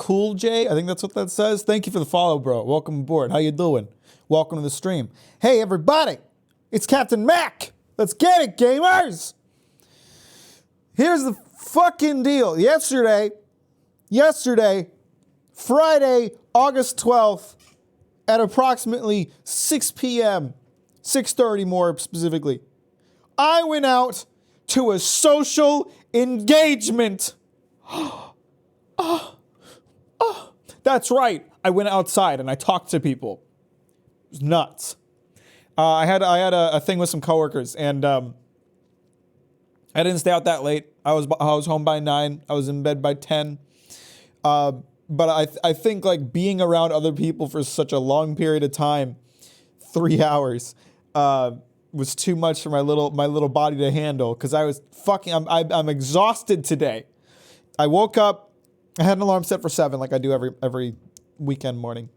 Cool J. I think that's what that says. Thank you for the follow, bro. Welcome aboard. How you doing? Welcome to the stream. Hey, everybody. It's Captain Mac. Let's get it, gamers. Here's the fucking deal. Yesterday, Friday, August 12th, at approximately 6 p.m., 6:30 more specifically, I went out to a social engagement. That's right. I went outside and I talked to people. It was nuts. I had a thing with some coworkers, and I didn't stay out that late. I was home by 9. I was in bed by 10. But I think like being around other people for such a long period of time, 3 hours, was too much for my little body to handle. Because I was I'm exhausted today. I woke up. I had an alarm set for 7, like I do every weekend morning.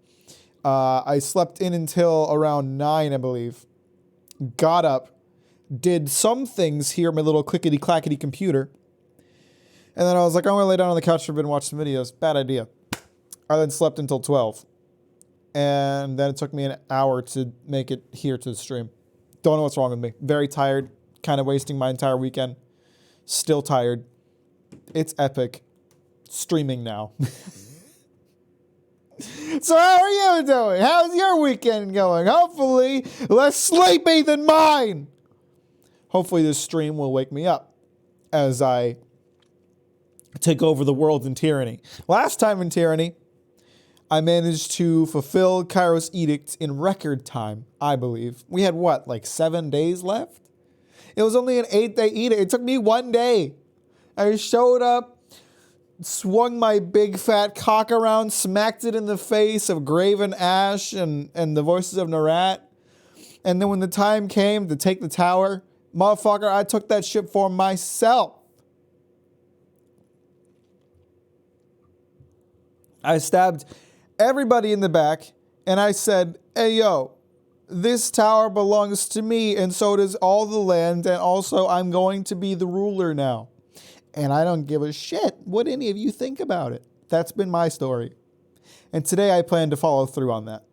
I slept in until around 9, I believe. Got up, did some things here on my little clickety-clackety computer. And then I was like, I'm going to lay down on the couch for a bit and watch some videos. Bad idea. I then slept until 12. And then it took me an hour to make it here to the stream. Don't know what's wrong with me. Very tired. Kind of wasting my entire weekend. Still tired. It's epic. Streaming now. So how are you doing? How's your weekend going? Hopefully less sleepy than mine. Hopefully this stream will wake me up as I take over the world in Tyranny. Last time in Tyranny, I managed to fulfill Kairos' edict in record time, I believe. We had what, like 7 days left? It was only an 8-day edict. It took me 1 day. I showed up, swung my big fat cock around, smacked it in the face of Graven Ash and the voices of Narat. And then when the time came to take the tower, motherfucker, I took that shit for myself. I stabbed everybody in the back and I said, hey, yo, this tower belongs to me and so does all the land, and also I'm going to be the ruler now. And I don't give a shit what any of you think about it. That's been my story. And today I plan to follow through on that.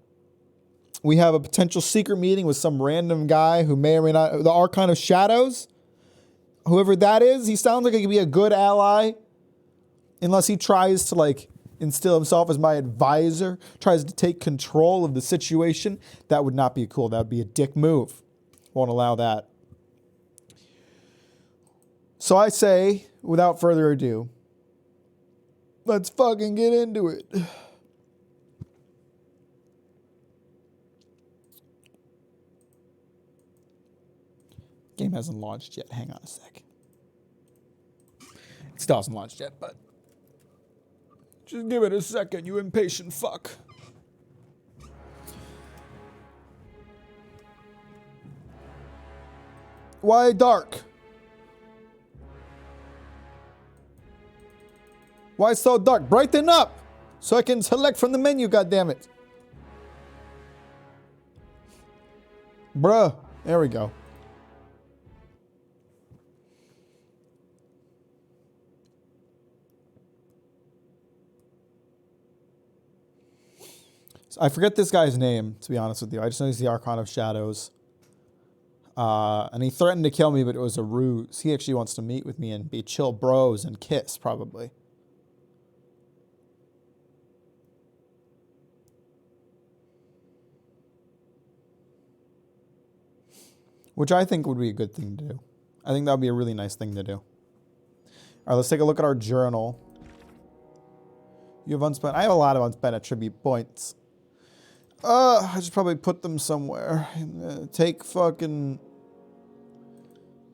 We have a potential secret meeting with some random guy who may or may not, the Archon of Shadows. Whoever that is, he sounds like he could be a good ally. Unless he tries to like instill himself as my advisor, tries to take control of the situation. That would not be cool. That would be a dick move. Won't allow that. So I say, without further ado, let's fucking get into it. Game hasn't launched yet. Hang on a sec. It still hasn't launched yet, but just give it a second, you impatient fuck. Why dark? Why so dark? Brighten up so I can select from the menu, goddammit. Bruh. There we go. So I forget this guy's name, to be honest with you. I just know he's the Archon of Shadows. And he threatened to kill me, but it was a ruse. He actually wants to meet with me and be chill bros and kiss, probably. Which I think would be a good thing to do. I think that would be a really nice thing to do. All right, let's take a look at our journal. You have unspent. I have a lot of unspent attribute points. I should probably put them somewhere. Take fucking...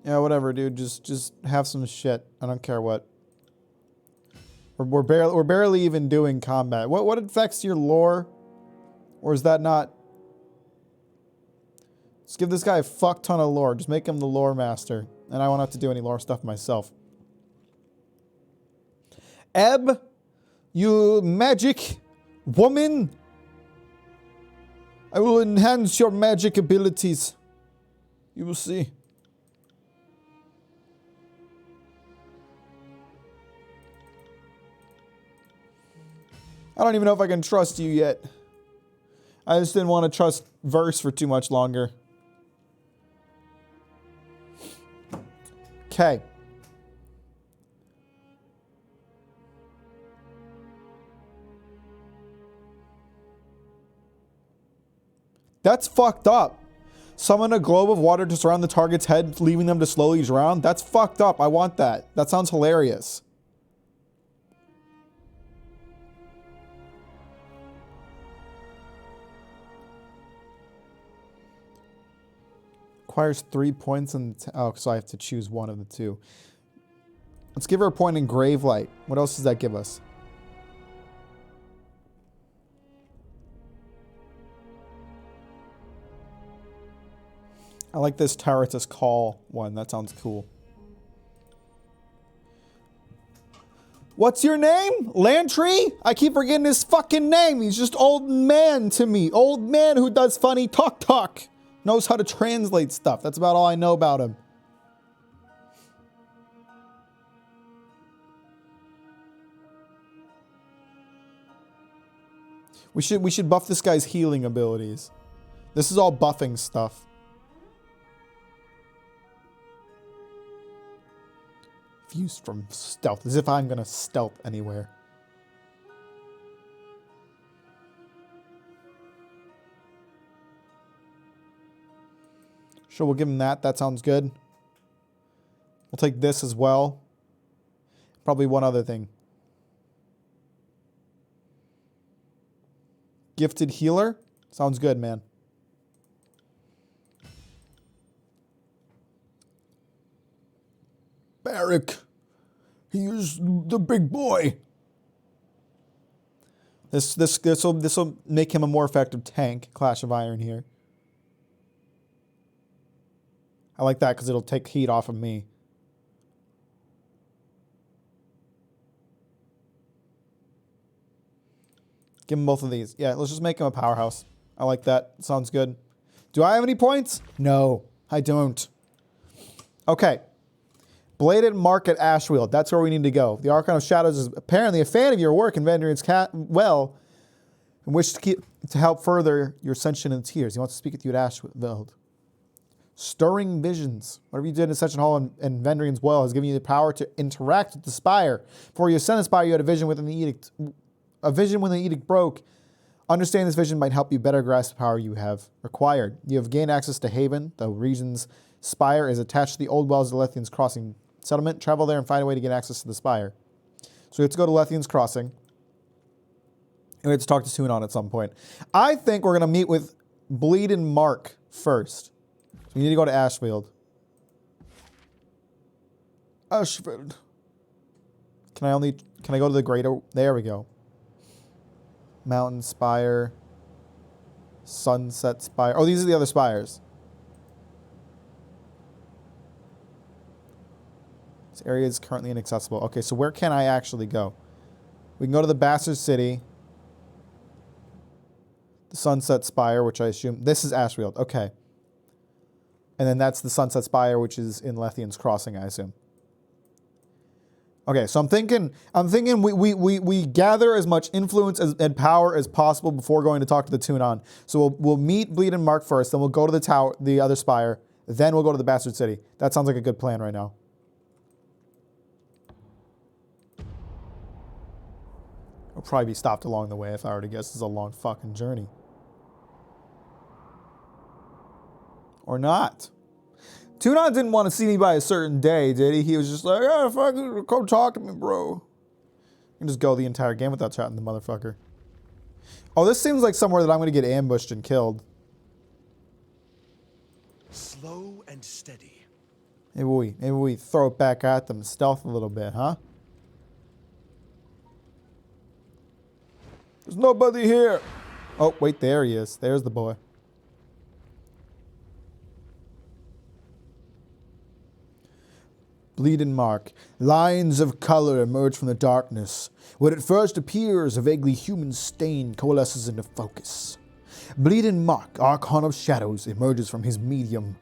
Yeah, whatever, dude. Just have some shit. I don't care what. We're barely even doing combat. What affects your lore? Or is that not... Just give this guy a fuck ton of lore. Just make him the lore master. And I won't have to do any lore stuff myself. Ebb, you magic woman. I will enhance your magic abilities. You will see. I don't even know if I can trust you yet. I just didn't want to trust Verse for too much longer. Okay. That's fucked up. Summon a globe of water to surround the target's head, leaving them to slowly drown. That's fucked up. I want that. That sounds hilarious. Requires 3 points and oh, so I have to choose one of the two. Let's give her a point in Grave Light. What else does that give us? I like this Taratus Call one. That sounds cool. What's your name? Lantry? I keep forgetting his fucking name. He's just old man to me. Old man who does funny talk. Knows how to translate stuff. That's about all I know about him. We should buff this guy's healing abilities. This is all buffing stuff. Fused from stealth, as if I'm gonna stealth anywhere. Sure, we'll give him that. That sounds good. We'll take this as well. Probably one other thing. Gifted Healer. Sounds good, man. Barrick. He is the big boy. This will make him a more effective tank. Clash of Iron here. I like that because it'll take heat off of me. Give him both of these. Yeah, let's just make him a powerhouse. I like that. Sounds good. Do I have any points? No, I don't. Okay. Bladed Mark at Ashfield. That's where we need to go. The Archon of Shadows is apparently a fan of your work in Vendrian's well, and wishes to help further your ascension in tears. He wants to speak with you at Ashfield. Stirring visions. Whatever you did in Ascension Hall and Vendrian's well has given you the power to interact with the Spire. Before you ascend the Spire, you had a vision within the edict. A vision when the edict broke. Understanding this vision might help you better grasp the power you have acquired. You have gained access to Haven. The region's Spire is attached to the old wells of Lethian's Crossing settlement. Travel there and find a way to get access to the Spire. So we have to go to Lethian's Crossing. And we have to talk to Tunon at some point. I think we're going to meet with Bleeding Mark first. So we need to go to Ashfield. Ashfield. Can I go to the greater? There we go. Mountain Spire. Sunset Spire. Oh, these are the other spires. This area is currently inaccessible. Okay, so where can I actually go? We can go to the Bastard City. The Sunset Spire, which I assume... This is Ashfield. Okay. And then that's the Sunset Spire, which is in Lethian's Crossing, I assume. Okay, so I'm thinking we gather as much influence and power as possible before going to talk to the Tunon. So we'll meet Bleeding Mark first, then we'll go to the tower, the other spire, then we'll go to the Bastard City. That sounds like a good plan right now. I'll probably be stopped along the way if I were to guess. This is a long fucking journey. Or not. Tunon didn't want to see me by a certain day, did he? He was just like, oh, fucking come talk to me, bro. You can just go the entire game without chatting to the motherfucker. Oh, this seems like somewhere that I'm going to get ambushed and killed. Slow and steady. Maybe we throw it back at them, stealth a little bit, huh? There's nobody here. Oh, wait, there he is. There's the boy. Bleeding Mark. Lines of color emerge from the darkness. What at first appears a vaguely human stain coalesces into focus. Bleeding Mark, Archon of Shadows, emerges from his medium.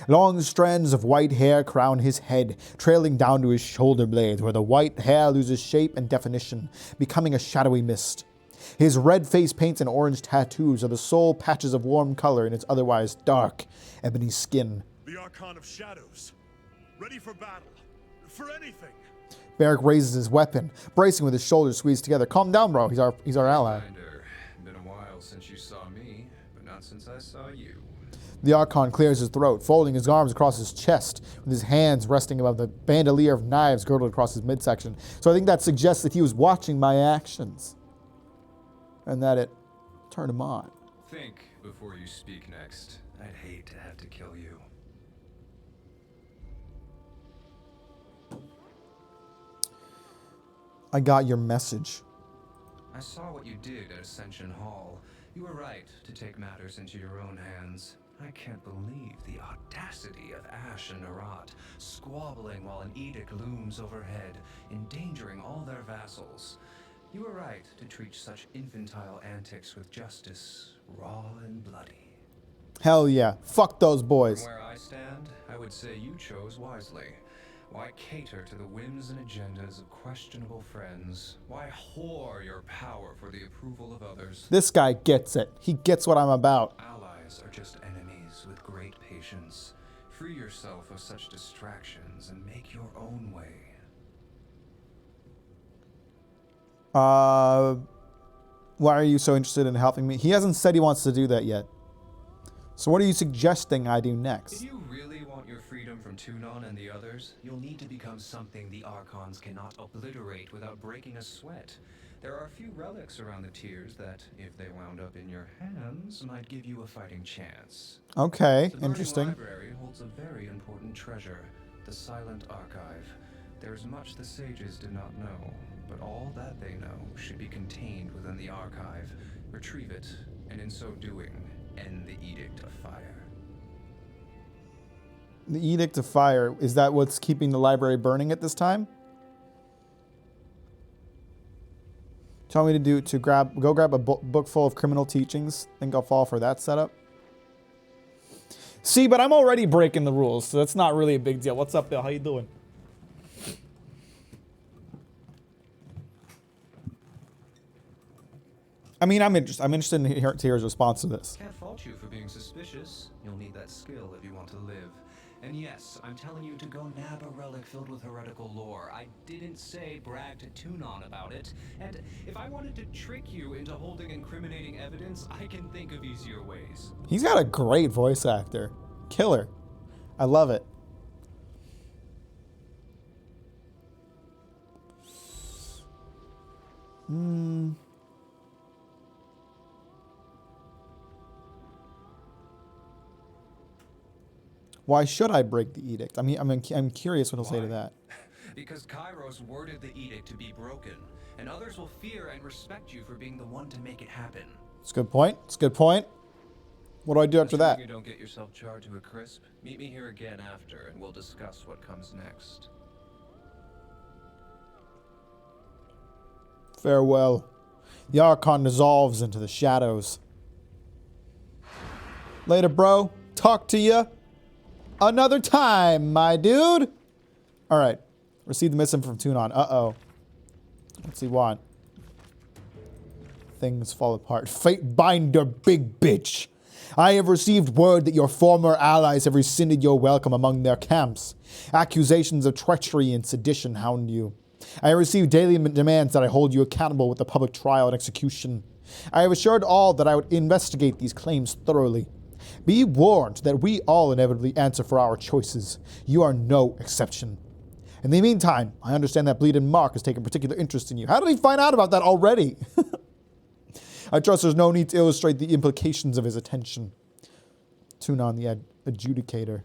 Long strands of white hair crown his head, trailing down to his shoulder blades, where the white hair loses shape and definition, becoming a shadowy mist. His red face paints and orange tattoos are the sole patches of warm color in its otherwise dark, ebony skin. The Archon of Shadows. Ready for battle. For anything. Beric raises his weapon, bracing with his shoulders squeezed together. Calm down, bro. He's our ally. Reminder. Been a while since you saw me, but not since I saw you. The Archon clears his throat, folding his arms across his chest, with his hands resting above the bandolier of knives girdled across his midsection. So I think that suggests that he was watching my actions, and that it turned him on. Think before you speak next. I'd hate to have to kill you. I got your message. I saw what you did at Ascension Hall. You were right to take matters into your own hands. I can't believe the audacity of Ash and Arat, squabbling while an edict looms overhead, endangering all their vassals. You were right to treat such infantile antics with justice, raw and bloody. Hell yeah. Fuck those boys. From where I stand, I would say you chose wisely. Why cater to the whims and agendas of questionable friends? Why whore your power for the approval of others? This guy gets it. He gets what I'm about. Allies are just enemies with great patience. Free yourself of such distractions and make your own way. Why are you so interested in helping me? He hasn't said he wants to do that yet. So what are you suggesting I do next? If you really want your freedom from Tunon and the others, you'll need to become something the Archons cannot obliterate without breaking a sweat. There are a few relics around the tiers that, if they wound up in your hands, might give you a fighting chance. Okay, The Burning interesting. Library holds a very important treasure, the Silent Archive. There's much the sages did not know, but all that they know should be contained within the archive. Retrieve it, and in so doing, end the Edict of Fire. The Edict of Fire, is that what's keeping the library burning at this time? Tell me to go grab a book full of criminal teachings. Think I'll fall for that setup? See, but I'm already breaking the rules, so that's not really a big deal. What's up, Bill? How you doing? I mean, I'm interested in to hear his response to this. Can't fault you for being suspicious. You'll need that skill if you want to live. And yes, I'm telling you to go nab a relic filled with heretical lore. I didn't say brag to Tunon about it. And if I wanted to trick you into holding incriminating evidence, I can think of easier ways. He's got a great voice actor. Killer. I love it. Why should I break the edict? I mean, I'm curious what he'll say to that. Because Kairos worded the edict to be broken, and others will fear and respect you for being the one to make it happen. It's a good point. It's a good point. What do I do after that? You don't get yourself charred to a crisp. Meet me here again after, and we'll discuss what comes next. Farewell. The Archon dissolves into the shadows. Later, bro. Talk to ya another time, my dude. All right. Receive the missive from Tunon. Uh-oh. What's he want? Things fall apart. Fate binder, big bitch. I have received word that your former allies have rescinded your welcome among their camps. Accusations of treachery and sedition hound you. I have received daily demands that I hold you accountable with the public trial and execution. I have assured all that I would investigate these claims thoroughly. Be warned that we all inevitably answer for our choices. You are no exception. In the meantime, I understand that Bleeding Mark has taken particular interest in you. How did he find out about that already? I trust there's no need to illustrate the implications of his attention. Tunon the adjudicator.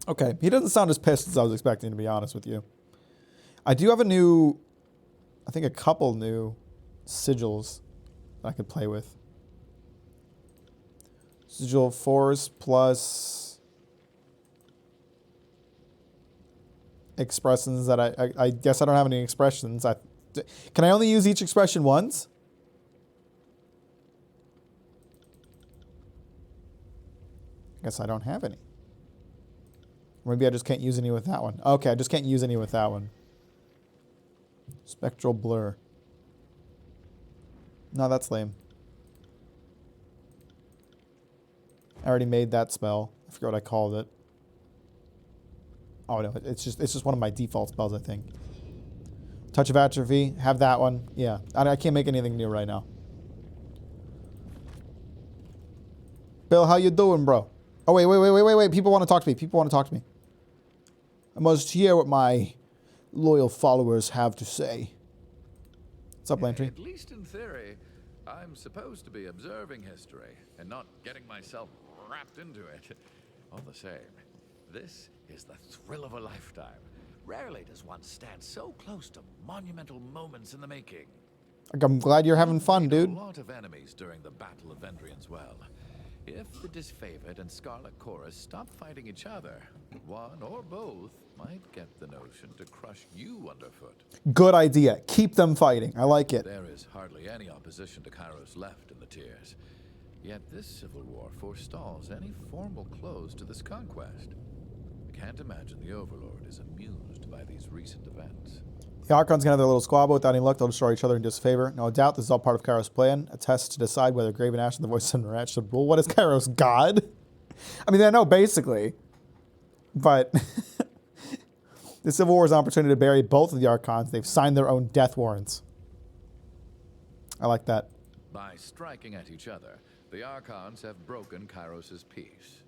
Okay, he doesn't sound as pissed as I was expecting, to be honest with you. I do have a couple new sigils that I could play with. Sigil Force plus expressions that I guess I don't have any expressions. Can I only use each expression once? I guess I don't have any. Maybe I just can't use any with that one. Okay, I just can't use any with that one. Spectral blur. No, that's lame. I already made that spell. I forgot what I called it. Oh no, it's just one of my default spells, I think. Touch of Atrophy, have that one. Yeah, I can't make anything new right now. Bill, how you doing, bro? Oh wait. People want to talk to me. People want to talk to me. I must hear what my loyal followers have to say. What's up, Lantry? At least in theory, I'm supposed to be observing history and not getting myself wrapped into it. All the same, this is the thrill of a lifetime. Rarely does one stand so close to monumental moments in the making. I'm glad you're having fun, dude. A lot of enemies during the Battle of Vendrian's Well. If the Disfavored and Scarlet Chorus stop fighting each other, one or both might get the notion to crush you underfoot. Good idea. Keep them fighting. I like it. There is hardly any opposition to Kairos left in the Tiers. Yet this civil war forestalls any formal close to this conquest. I can't imagine the Overlord is amused by these recent events. The Archons can have their little squabble. Without any luck, they'll destroy each other in disfavor. No doubt this is all part of Kairos' plan. A test to decide whether Graven Ash and the Voice of Narat should rule. What is Kairos? God? I mean, I know basically. But the Civil War is an opportunity to bury both of the Archons. They've signed their own death warrants. I like that. By striking at each other, the Archons have broken Kairos' peace.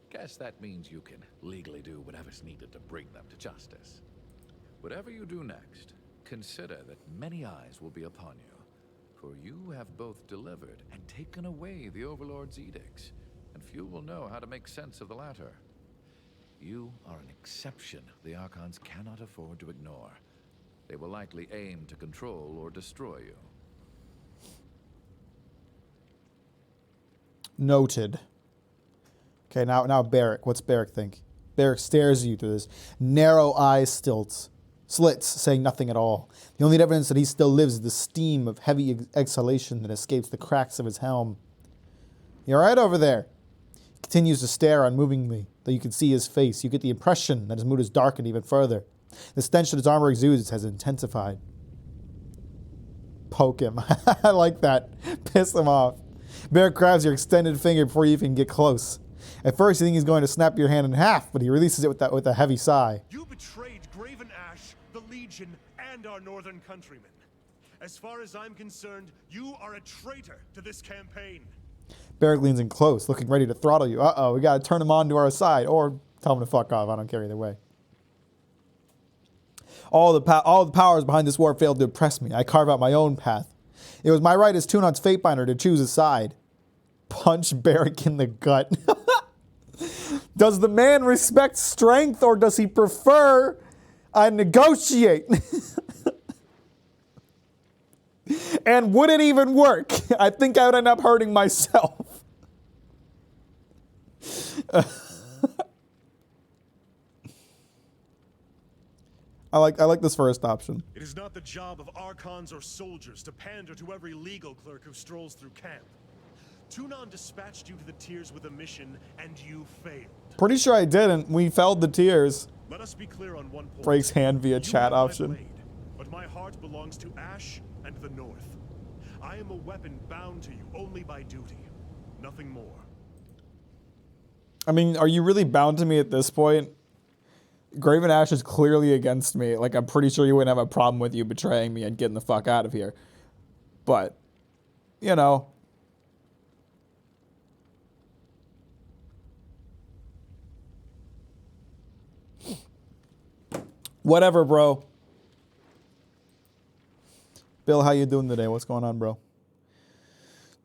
Guess that means you can legally do whatever's needed to bring them to justice. Whatever you do next, consider that many eyes will be upon you, for you have both delivered and taken away the Overlord's edicts, and few will know how to make sense of the latter. You are an exception the Archons cannot afford to ignore. They will likely aim to control or destroy you. Noted. Okay, now Barrick. What's Barrick think? Barrick stares at you through this narrow eye slits, saying nothing at all. The only evidence that he still lives is the steam of heavy exhalation that escapes the cracks of his helm. You all right over there? He continues to stare unmovingly, though you can see his face. You get the impression that his mood is darkened even further. The stench that his armor exudes has intensified. Poke him. I like that. Piss him off. Barrick grabs your extended finger before you even get close. At first, you think he's going to snap your hand in half, but he releases it with a heavy sigh. You betrayed Graven Ash, the Legion, and our northern countrymen. As far as I'm concerned, you are a traitor to this campaign. Barrick leans in close, looking ready to throttle you. Uh-oh, we gotta turn him on to our side, or tell him to fuck off. I don't care either way. All the powers behind this war failed to impress me. I carve out my own path. It was my right as Tunon's Fatebinder to choose a side. Punch Barrick in the gut. Does the man respect strength, or does he prefer I negotiate? And would it even work? I think I would end up hurting myself. I like this first option. It is not the job of Archons or soldiers to pander to every legal clerk who strolls through camp. Tunon dispatched you to the Tiers with a mission, and you failed. Pretty sure I didn't. We felled the Tiers. Let us be clear on one point. Breaks hand via chat have my option. blade, but my heart belongs to Ash and the North. I am a weapon bound to you only by duty, nothing more. I mean, are you really bound to me at this point? Graven Ash is clearly against me. Like, I'm pretty sure you wouldn't have a problem with you betraying me and getting the fuck out of here. But, you know. Whatever, bro. Bill, how you doing today? What's going on, bro?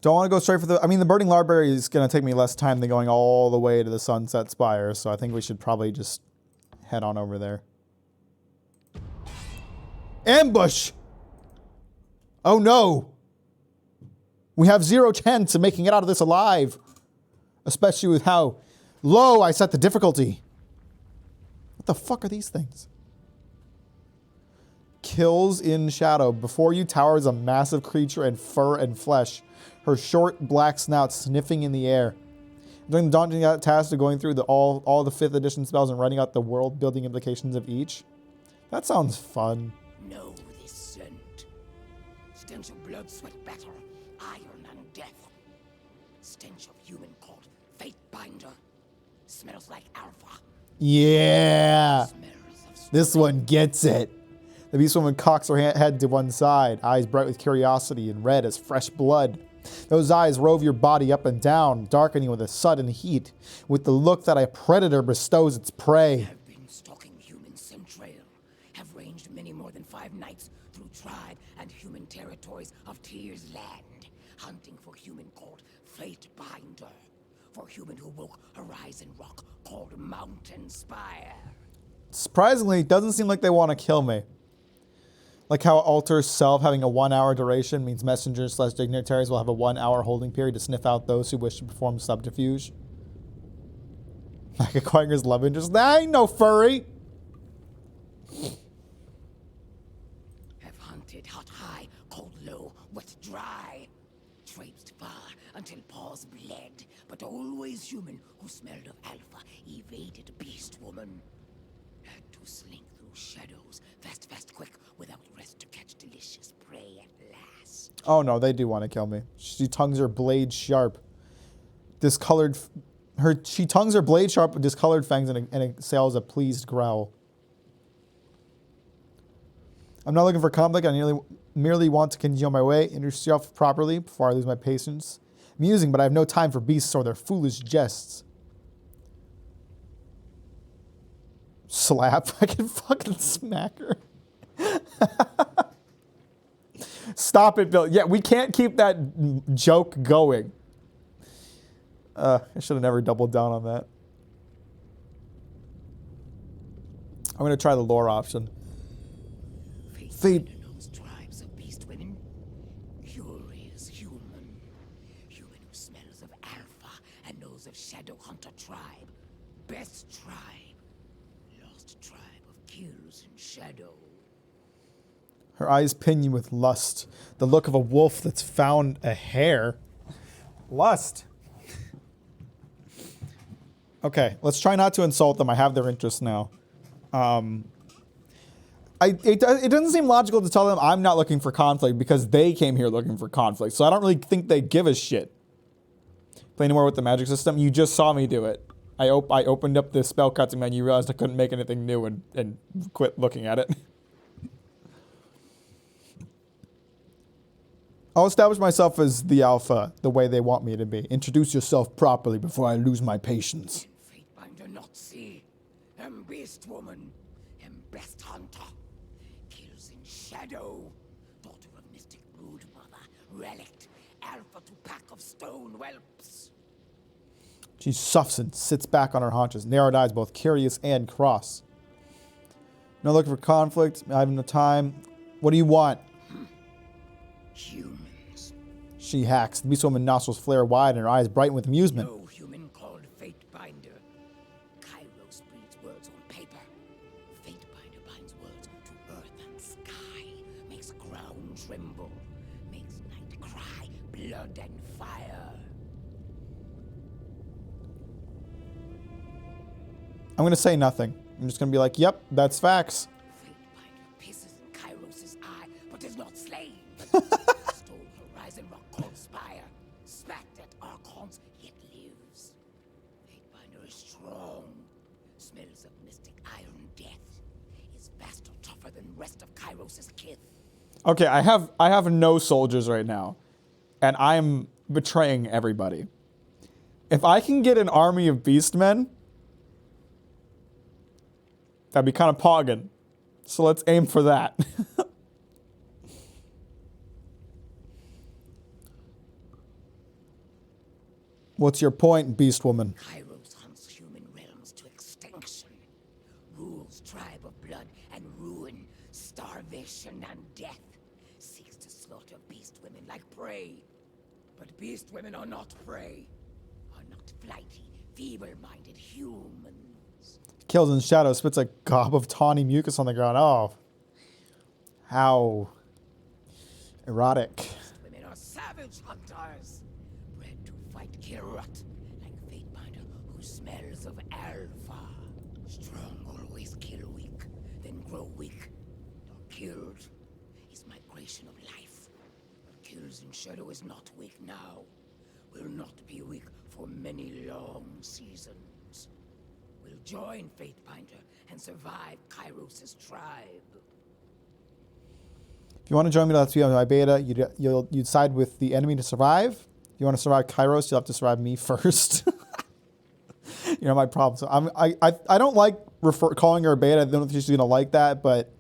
Don't want to go straight for the... I mean, the Burning Library is going to take me less time than going all the way to the Sunset Spire, so I think we should probably just head on over there. Ambush! Oh, no! We have 0 chance of making it out of this alive. Especially with how low I set the difficulty. What the fuck are these things? Kills in shadow. Before you towers a massive creature in fur and flesh. Her short black snout sniffing in the air. During the daunting task of going through all the 5th edition spells and writing out the world building implications of each. That sounds fun. Know this scent. Stench of blood, sweat, battle, iron and death. Stench of human called Fate Binder. Smells like alpha. Yeah. Smells of This one gets it. The beast woman cocks her head to one side, eyes bright with curiosity and red as fresh blood. Those eyes rove your body up and down, darkening with a sudden heat, with the look that a predator bestows its prey. have been stalking human centrail, have ranged many more than 5 nights through tribe and human territories of Tyr's land, hunting for human called Fate Binder, for human who woke Horizon Rock called Mountain Spire. Surprisingly, it doesn't seem like they want to kill me. Like how Alter Self having a 1 hour duration means messengers / dignitaries will have a 1 hour holding period to sniff out those who wish to perform subterfuge. Like acquiring his love interest. That ain't no furry. Have hunted hot high, cold low, wet dry. Traipsed far until paws bled, but always human who smelled of alpha evaded beast woman. Had to slink through shadows, fast, quick, without rest to catch delicious prey at last. Oh no, they do want to kill me. She tongues her blade sharp. Discolored. She tongues her blade sharp with discolored fangs and exhales a pleased growl. I'm not looking for conflict. I merely want to continue on my way. Introduce yourself properly before I lose my patience. Amusing, but I have no time for beasts or their foolish jests. Slap. I can fucking smack her. Stop it, Bill. Yeah, we can't keep that joke going. I should have never doubled down on that. I'm going to try the lore option. Fate knows tribes of beast women. Curious human. Human who smells of alpha and knows of Shadow Hunter tribe. Best tribe. Lost tribe of kills in shadow. Her eyes pin you with lust. The look of a wolf that's found a hare. Lust. Okay, let's try not to insult them. I have their interest now. It doesn't seem logical to tell them I'm not looking for conflict because they came here looking for conflict. So I don't really think they give a shit. Play anymore with the magic system? You just saw me do it. I opened up the spellcasting menu, realized I couldn't make anything new and quit looking at it. I'll establish myself as the alpha, the way they want me to be. Introduce yourself properly before I lose my patience. Fate Binder not see. Beast woman. Best hunter. Kills in shadow. Daughter of mystic brood mother. Relict. Alpha to pack of stone whelps. She suffs and sits back on her haunches, narrowed eyes, both curious and cross. No looking for conflict. I have no time. What do you want? Humans. She hacks. The beast woman nostrils flare wide and her eyes brighten with amusement. No human called Fate Binder. Kairos breeds words on paper. Fate Binder binds words to earth and sky. Makes ground tremble. Makes night cry. Blood and fire. I'm going to say nothing. I'm just going to be like, yep, that's facts. Fate Binder pisses in Kairos' eye, but is not slain. Stole Horizon Rock called Spire. Spat at Archons, yet lives. Fate Binder is strong. Smells of mystic iron death. Is vaster, tougher than rest of Kairos' kith. Okay, I have no soldiers right now, and I'm betraying everybody. If I can get an army of beastmen, that'd be kind of poggin'. So let's aim for that. What's your point, beast woman? Kairos hunts human realms to extinction. Rules tribe of blood and ruin, starvation and death. Seeks to slaughter beast women like prey. But beast women are not prey. Are not flighty, feeble-minded humans. Kills in shadow, spits a gob of tawny mucus on the ground. Oh. How erotic. Beast women are savage hunters. Bred to fight Kirut, like Fate Binder who smells of alpha. Strong always kill weak, then grow weak. Nor killed is migration of life. Kills in Shadow is not weak now. Will not be weak for many long seasons. Will join Fatebinder and survive Kairos' tribe. If you want to join me, let's be on my beta. You'd side with the enemy to survive. If you want to survive Kairos, you'll have to survive me first. You know my problem. So I don't like calling her a beta. I don't think she's gonna like that, but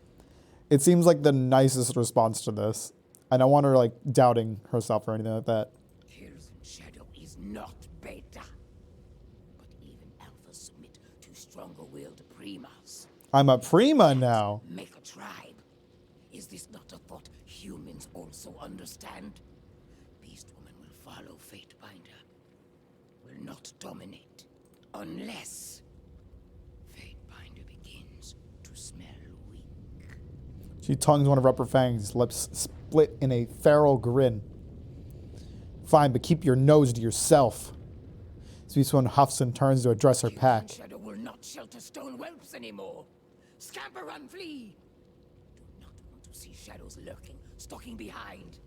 it seems like the nicest response to this. I don't want her like doubting herself or anything like that. Kills in Shadow is not beta. But even alphas submit to stronger-willed primas. I'm a prima now. Make a tribe. Is this not a thought humans also understand? Beast Woman will follow Fatebinder. Will not dominate. Unless Fatebinder begins to smell weak. She tongues one of her upper fangs, lips split in a feral grin. Fine, but keep your nose to yourself. Beast Woman huffs and turns to address her pack. Shadow will not shelter stone whelps anymore. Scamper, run, flee! Do not want to see shadows lurking, stalking behind.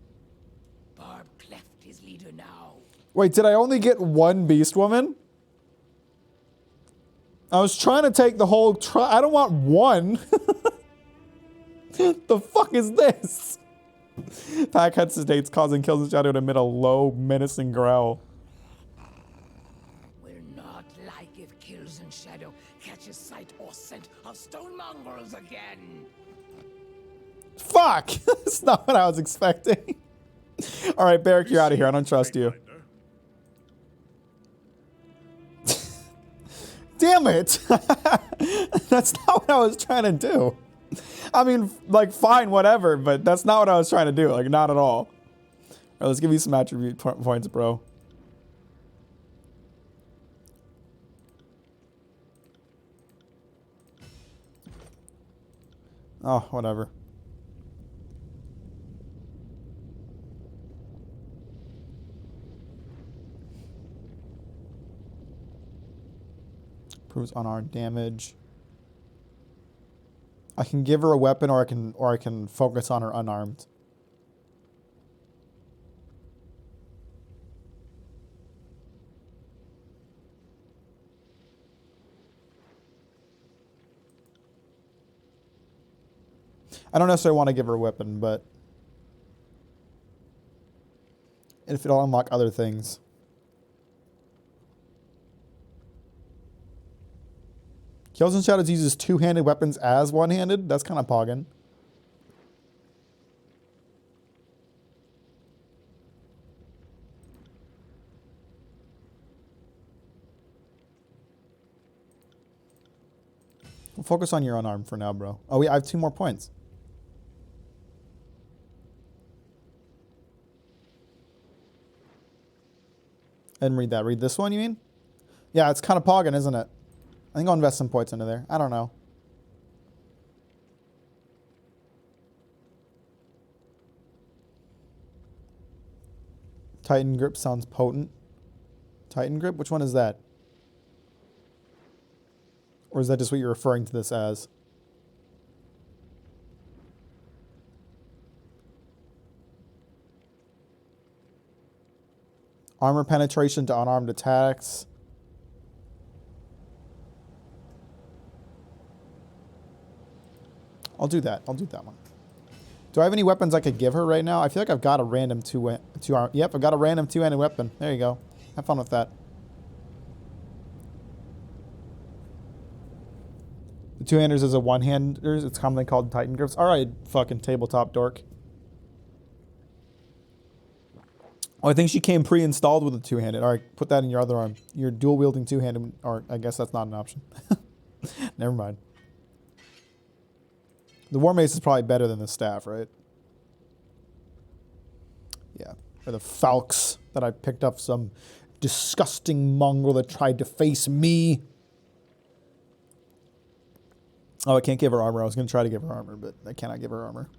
Barb cleft his leader now. Wait, did I only get one Beast Woman? I was trying to take the whole I don't want one. The fuck is this? Pack hesitates, causing Kills in Shadow to emit a low, menacing growl. Will not like if Kills in Shadow catches sight or scent of stone mongrels again. Fuck! That's not what I was expecting. All right, Barrick, you're out of here. I don't trust you. Damn it! That's not what I was trying to do. I mean, like, fine, whatever, but that's not what I was trying to do. Like, not at all. All right, let's give you some attribute points, bro. Oh, whatever. Proves unarmed damage. I can give her a weapon, or I can focus on her unarmed. I don't necessarily want to give her a weapon, but if it'll unlock other things. Kills in Shadows uses two-handed weapons as one-handed. That's kind of poggin. We'll focus on your unarmed for now, bro. Oh, I have 2 more points. I didn't read that. Read this one, you mean? Yeah, it's kind of poggin, isn't it? I think I'll invest some points into there. I don't know. Titan Grip sounds potent. Titan Grip? Which one is that? Or is that just what you're referring to this as? Armor penetration to unarmed attacks. I'll do that. I'll do that one. Do I have any weapons I could give her right now? I feel like I've got a random Yep, I've got a random two-handed weapon. There you go. Have fun with that. The two-handers is a one-handers. It's commonly called Titan Grips. All right, fucking tabletop dork. Oh, I think she came pre-installed with a two-handed. All right, put that in your other arm. You're dual-wielding two-handed, or I guess that's not an option. Never mind. The War Mace is probably better than the staff, right? Yeah. Or the Falx that I picked up some disgusting mongrel that tried to face me. Oh, I can't give her armor. I was going to try to give her armor, but I cannot give her armor.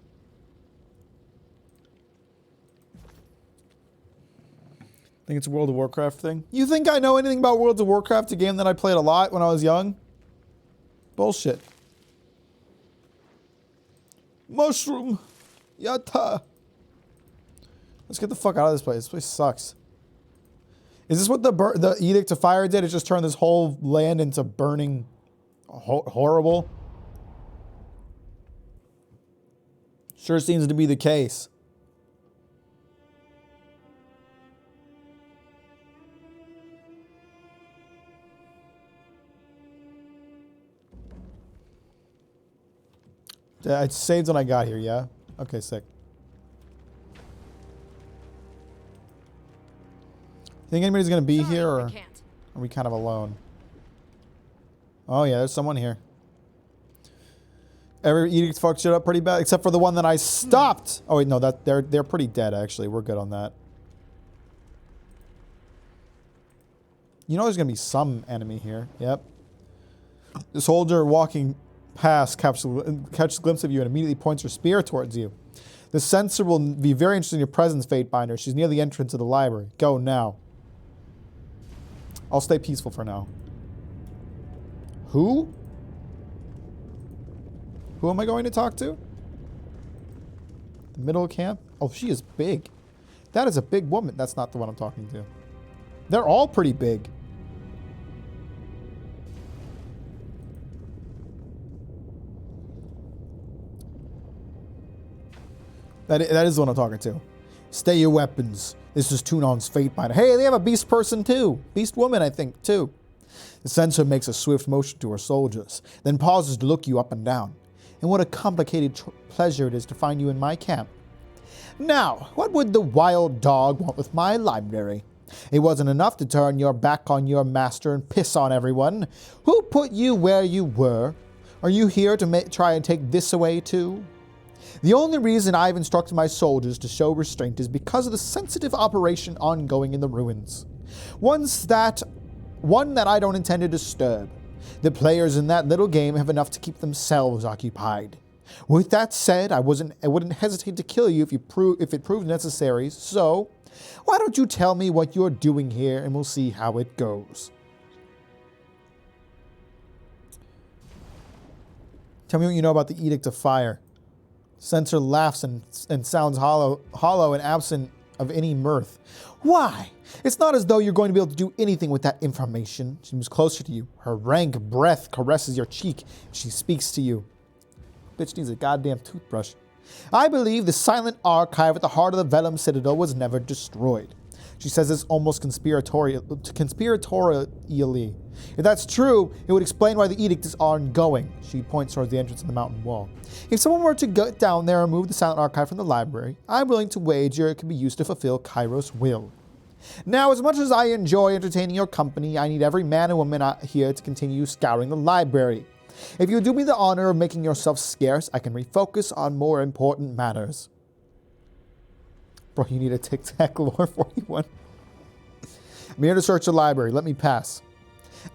I think it's a World of Warcraft thing. You think I know anything about World of Warcraft, a game that I played a lot when I was young? Bullshit. Mushroom. Yatta. Let's get the fuck out of this place. This place sucks. Is this what the Edict of Fire did? It just turned this whole land into burning horrible? Sure seems to be the case. I saved when I got here, yeah? Okay, sick. Think anybody's gonna be here, or are we kind of alone? Oh yeah, there's someone here. Every edict fucked shit up pretty bad, except for the one that I stopped. Oh wait, no, they're pretty dead actually. We're good on that. You know there's gonna be some enemy here. Yep. The soldier walking past catches a glimpse of you and immediately points her spear towards you. The censor will be very interested in your presence, Fatebinder. She's near the entrance of the library. Go now. I'll stay peaceful for now. Who? Who am I going to talk to? The middle of camp? Oh, she is big. That is a big woman. That's not the one I'm talking to. They're all pretty big. That is the one I'm talking to. Stay your weapons. This is Tunon's Fatebinder. Hey, they have a beast person too. Beast woman, I think, too. The censor makes a swift motion to her soldiers, then pauses to look you up and down. And what a complicated pleasure it is to find you in my camp. Now, what would the wild dog want with my library? It wasn't enough to turn your back on your master and piss on everyone. Who put you where you were? Are you here to try and take this away too? The only reason I've instructed my soldiers to show restraint is because of the sensitive operation ongoing in the ruins. One that I don't intend to disturb. The players in that little game have enough to keep themselves occupied. With that said, I wouldn't hesitate to kill you if it proved necessary, so why don't you tell me what you're doing here and we'll see how it goes. Tell me what you know about the Edict of Fire. Censor laughs and sounds hollow and absent of any mirth. Why? It's not as though you're going to be able to do anything with that information. She moves closer to you. Her rank breath caresses your cheek. She speaks to you. Bitch needs a goddamn toothbrush. I believe the silent archive at the heart of the Vellum Citadel was never destroyed. She says this almost conspiratorially. If that's true, it would explain why the edict is ongoing. She points towards the entrance of the mountain wall. If someone were to go down there and remove the silent archive from the library, I'm willing to wager it could be used to fulfill Kairos' will. Now, as much as I enjoy entertaining your company, I need every man and woman out here to continue scouring the library. If you do me the honor of making yourself scarce, I can refocus on more important matters. Bro, you need a Tic Tac lore 41. I'm here to search the library. Let me pass.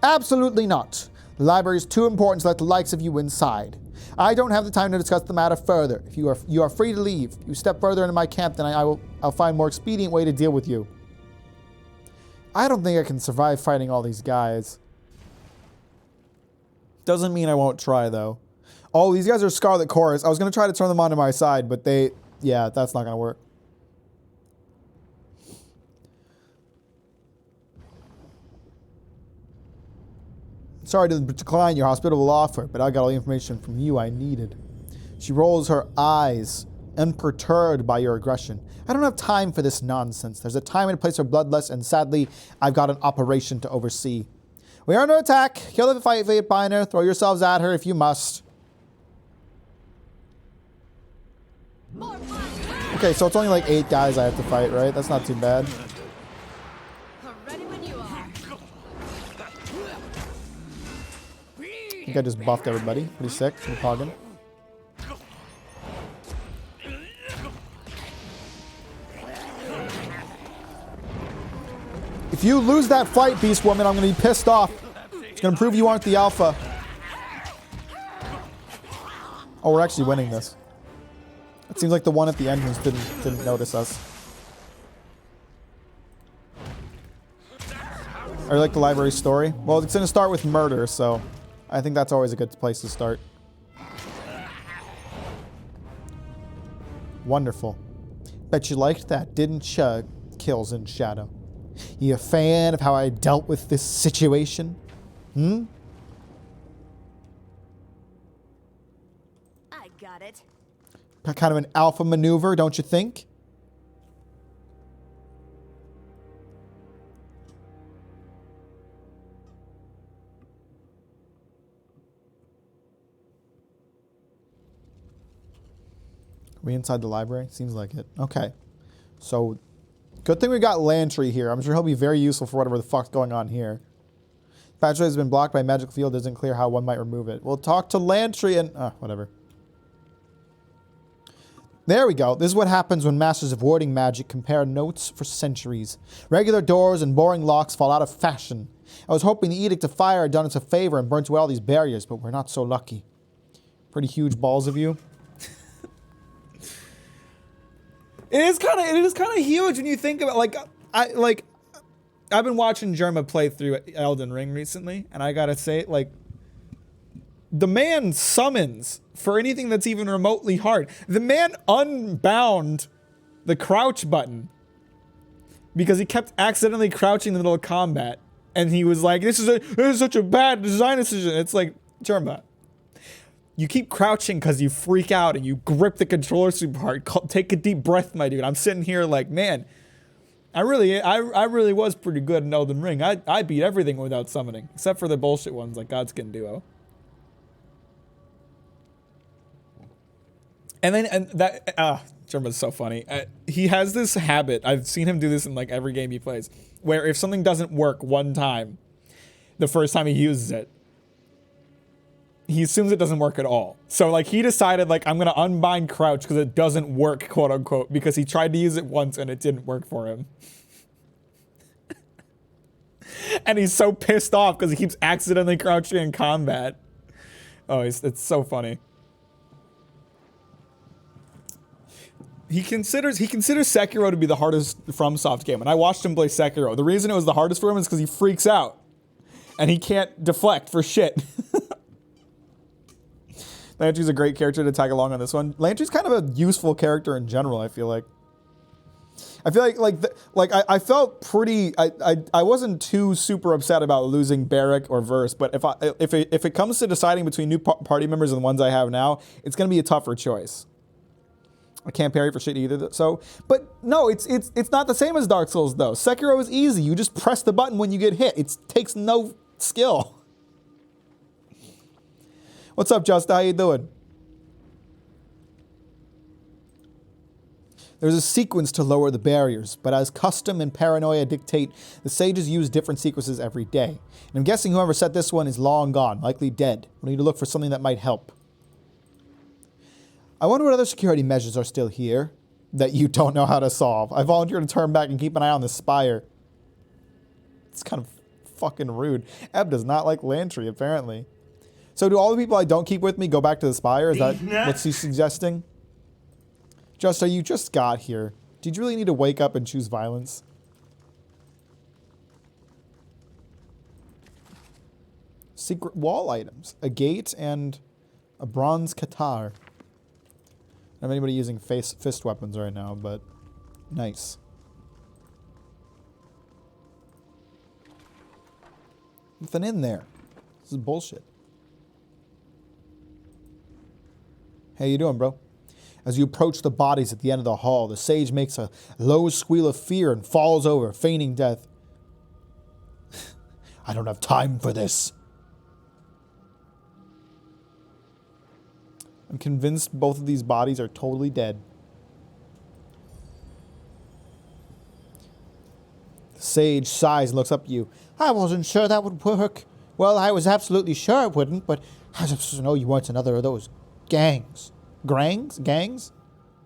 Absolutely not. The library is too important to let the likes of you inside. I don't have the time to discuss the matter further. If you are free to leave. If you step further into my camp, then I'll find a more expedient way to deal with you. I don't think I can survive fighting all these guys. Doesn't mean I won't try, though. Oh, these guys are Scarlet Chorus. I was going to try to turn them onto my side, but yeah, that's not going to work. Sorry to decline your hospitable offer, but I got all the information from you I needed. She rolls her eyes, unperturbed by your aggression. I don't have time for this nonsense. There's a time and a place for bloodlust, and sadly, I've got an operation to oversee. We are under attack. Kill the Fatebinder. Throw yourselves at her if you must. Okay, so it's only like 8 guys I have to fight, right? That's not too bad. I think I just buffed everybody. Pretty sick from Poggin. If you lose that fight, Beast Woman, I'm going to be pissed off. It's going to prove you aren't the alpha. Oh, we're actually winning this. It seems like the one at the entrance didn't notice us. I like the library story. Well, it's going to start with murder, so I think that's always a good place to start. Wonderful. Bet you liked that, didn't you, Kills in Shadow? You a fan of how I dealt with this situation? Hmm? I got it. Kind of an alpha maneuver, don't you think? Are we inside the library? Seems like it. Okay. So, good thing we got Lantry here. I'm sure he'll be very useful for whatever the fuck's going on here. Passageway has been blocked by a magical field. It isn't clear how one might remove it. We'll talk to Lantry and... whatever. There we go. This is what happens when masters of warding magic compare notes for centuries. Regular doors and boring locks fall out of fashion. I was hoping the Edict of Fire had done us a favor and burnt away all these barriers, but we're not so lucky. Pretty huge balls of you. It is kind of huge when you think about I've been watching Jerma play through Elden Ring recently, and I gotta say, like, the man summons for anything that's even remotely hard. The man unbound the crouch button because he kept accidentally crouching in the middle of combat, and he was like, "This is such a bad design decision." It's like, Jerma, you keep crouching because you freak out and you grip the controller super hard. Take a deep breath, my dude. I'm sitting here like, man, I really was pretty good in Elden Ring. I beat everything without summoning, except for the bullshit ones like Godskin Duo. And Jerma's so funny. He has this habit. I've seen him do this in like every game he plays, where if something doesn't work one time, the first time he uses it, he assumes it doesn't work at all. So like he decided like, I'm gonna unbind crouch because it doesn't work, quote unquote, because he tried to use it once and it didn't work for him. And he's so pissed off because he keeps accidentally crouching in combat. Oh, it's so funny. He considers Sekiro to be the hardest FromSoft game, and I watched him play Sekiro. The reason it was the hardest for him is because he freaks out, and he can't deflect for shit. Lantry's a great character to tag along on this one. Lantry's kind of a useful character in general, I feel like. I felt pretty. I wasn't too super upset about losing Barrick or Verse, but if it comes to deciding between new party members and the ones I have now, it's gonna be a tougher choice. I can't parry for shit either. So, but no, it's not the same as Dark Souls though. Sekiro is easy. You just press the button when you get hit. It takes no skill. What's up, Just? How you doing? There's a sequence to lower the barriers, but as custom and paranoia dictate, the sages use different sequences every day. And I'm guessing whoever set this one is long gone, likely dead. We need to look for something that might help. I wonder what other security measures are still here that you don't know how to solve. I volunteer to turn back and keep an eye on the spire. It's kind of fucking rude. Eb does not like Lantry, apparently. So do all the people I don't keep with me go back to the spire? Is that what he's suggesting? Just, you just got here. Did you really need to wake up and choose violence? Secret wall items. A gate and a bronze Qatar. I don't have anybody using fist weapons right now, but nice. Nothing in there. This is bullshit. How you doing, bro? As you approach the bodies at the end of the hall, the sage makes a low squeal of fear and falls over, feigning death. I don't have time for this. I'm convinced both of these bodies are totally dead. The sage sighs and looks up at you. I wasn't sure that would work. Well, I was absolutely sure it wouldn't, but I was supposed to know you weren't another of those gangs. Gangs?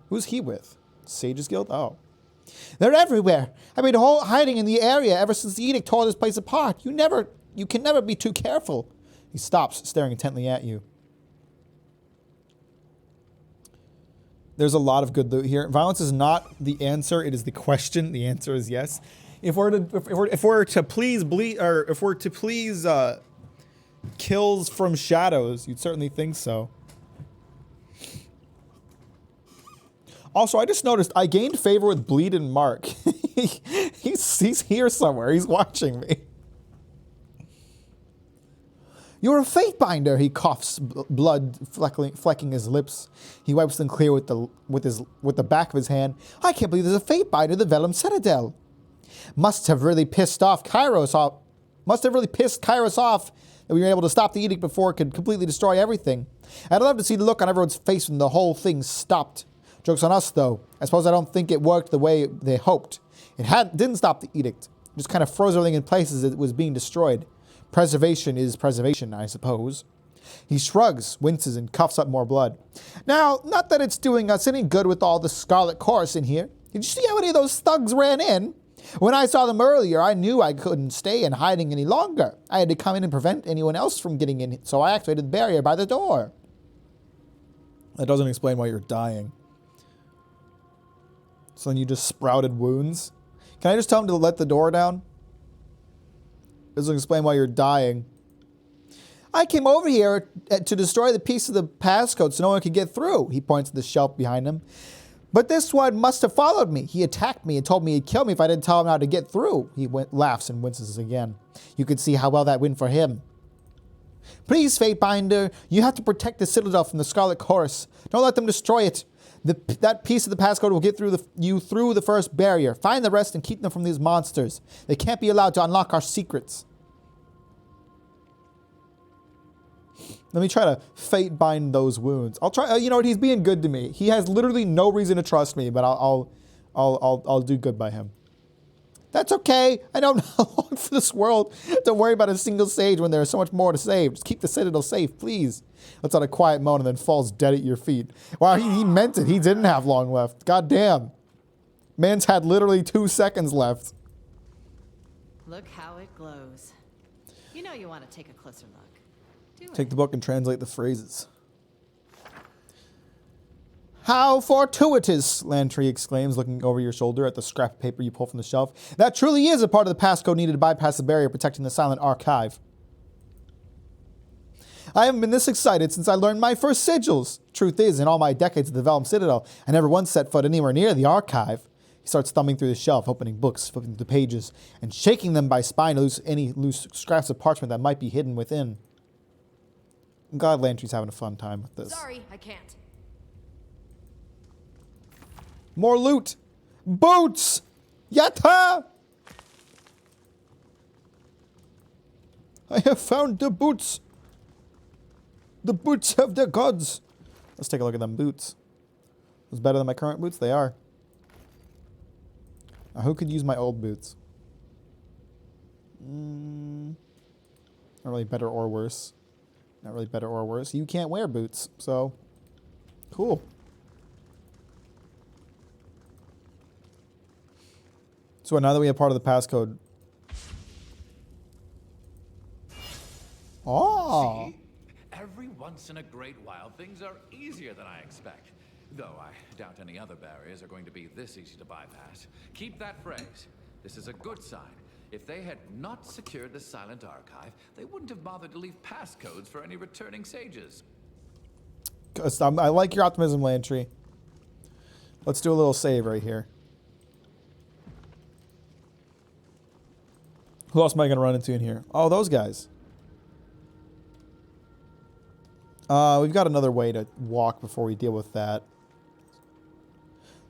Who's he with? Sages Guild? Oh. They're everywhere. I've been hiding in the area ever since the edict tore this place apart. You can never be too careful. He stops, staring intently at you. There's a lot of good loot here. Violence is not the answer, it is the question. The answer is yes. If we're to please kills from shadows, you'd certainly think so. Also, I just noticed I gained favor with Bleed and Mark. he's here somewhere. He's watching me. You're a Fatebinder, he coughs, blood flecking his lips. He wipes them clear with the back of his hand. I can't believe there's a Fatebinder in the Vellum Citadel. Must have really pissed Kairos off that we were able to stop the edict before it could completely destroy everything. I'd love to see the look on everyone's face when the whole thing stopped. Joke's on us, though. I suppose I don't think it worked the way they hoped. It didn't stop the edict. It just kind of froze everything in place as it was being destroyed. Preservation is preservation, I suppose. He shrugs, winces, and coughs up more blood. Now, not that it's doing us any good with all the Scarlet Chorus in here. Did you see how many of those thugs ran in? When I saw them earlier, I knew I couldn't stay in hiding any longer. I had to come in and prevent anyone else from getting in, so I activated the barrier by the door. That doesn't explain why you're dying. So then you just sprouted wounds? Can I just tell him to let the door down? Doesn't explain why you're dying. I came over here to destroy the piece of the passcode so no one could get through. He points to the shelf behind him. But this one must have followed me. He attacked me and told me he'd kill me if I didn't tell him how to get through. He laughs and winces again. You could see how well that went for him. Please, Fatebinder, you have to protect the Citadel from the Scarlet Chorus. Don't let them destroy it. That piece of the passcode will get you through the first barrier. Find the rest and keep them from these monsters. They can't be allowed to unlock our secrets. Let me try to Fatebind those wounds. I'll try. You know what? He's being good to me. He has literally no reason to trust me, but I'll do good by him. That's okay. I don't long for this world. Don't worry about a single sage when there's so much more to save. Just keep the Citadel safe, please. Lets out a quiet moan and then falls dead at your feet. Wow, he meant it. He didn't have long left. God damn. Man's had literally 2 seconds left. Look how it glows. You know you want to take a closer look. Take the book and translate the phrases. How fortuitous, Lantry exclaims, looking over your shoulder at the scrap of paper you pull from the shelf. That truly is a part of the passcode needed to bypass the barrier protecting the silent archive. I haven't been this excited since I learned my first sigils. Truth is, in all my decades at the Vellum Citadel, I never once set foot anywhere near the archive. He starts thumbing through the shelf, opening books, flipping through the pages, and shaking them by spine to loose any loose scraps of parchment that might be hidden within. God, Lantry's having a fun time with this. Sorry, I can't. More loot! Boots! Yatta! I have found the boots! The boots of the gods! Let's take a look at them boots. Those better than my current boots? They are. Now, who could use my old boots? Not really better or worse. Not really better or worse. You can't wear boots, so cool. So now that we have part of the passcode. Oh. See? Every once in a great while, things are easier than I expect. Though I doubt any other barriers are going to be this easy to bypass. Keep that phrase. This is a good sign. If they had not secured the silent archive, they wouldn't have bothered to leave passcodes for any returning sages. I like your optimism, Lantry. Let's do a little save right here. Who else am I going to run into in here? Oh, those guys. We've got another way to walk before we deal with that.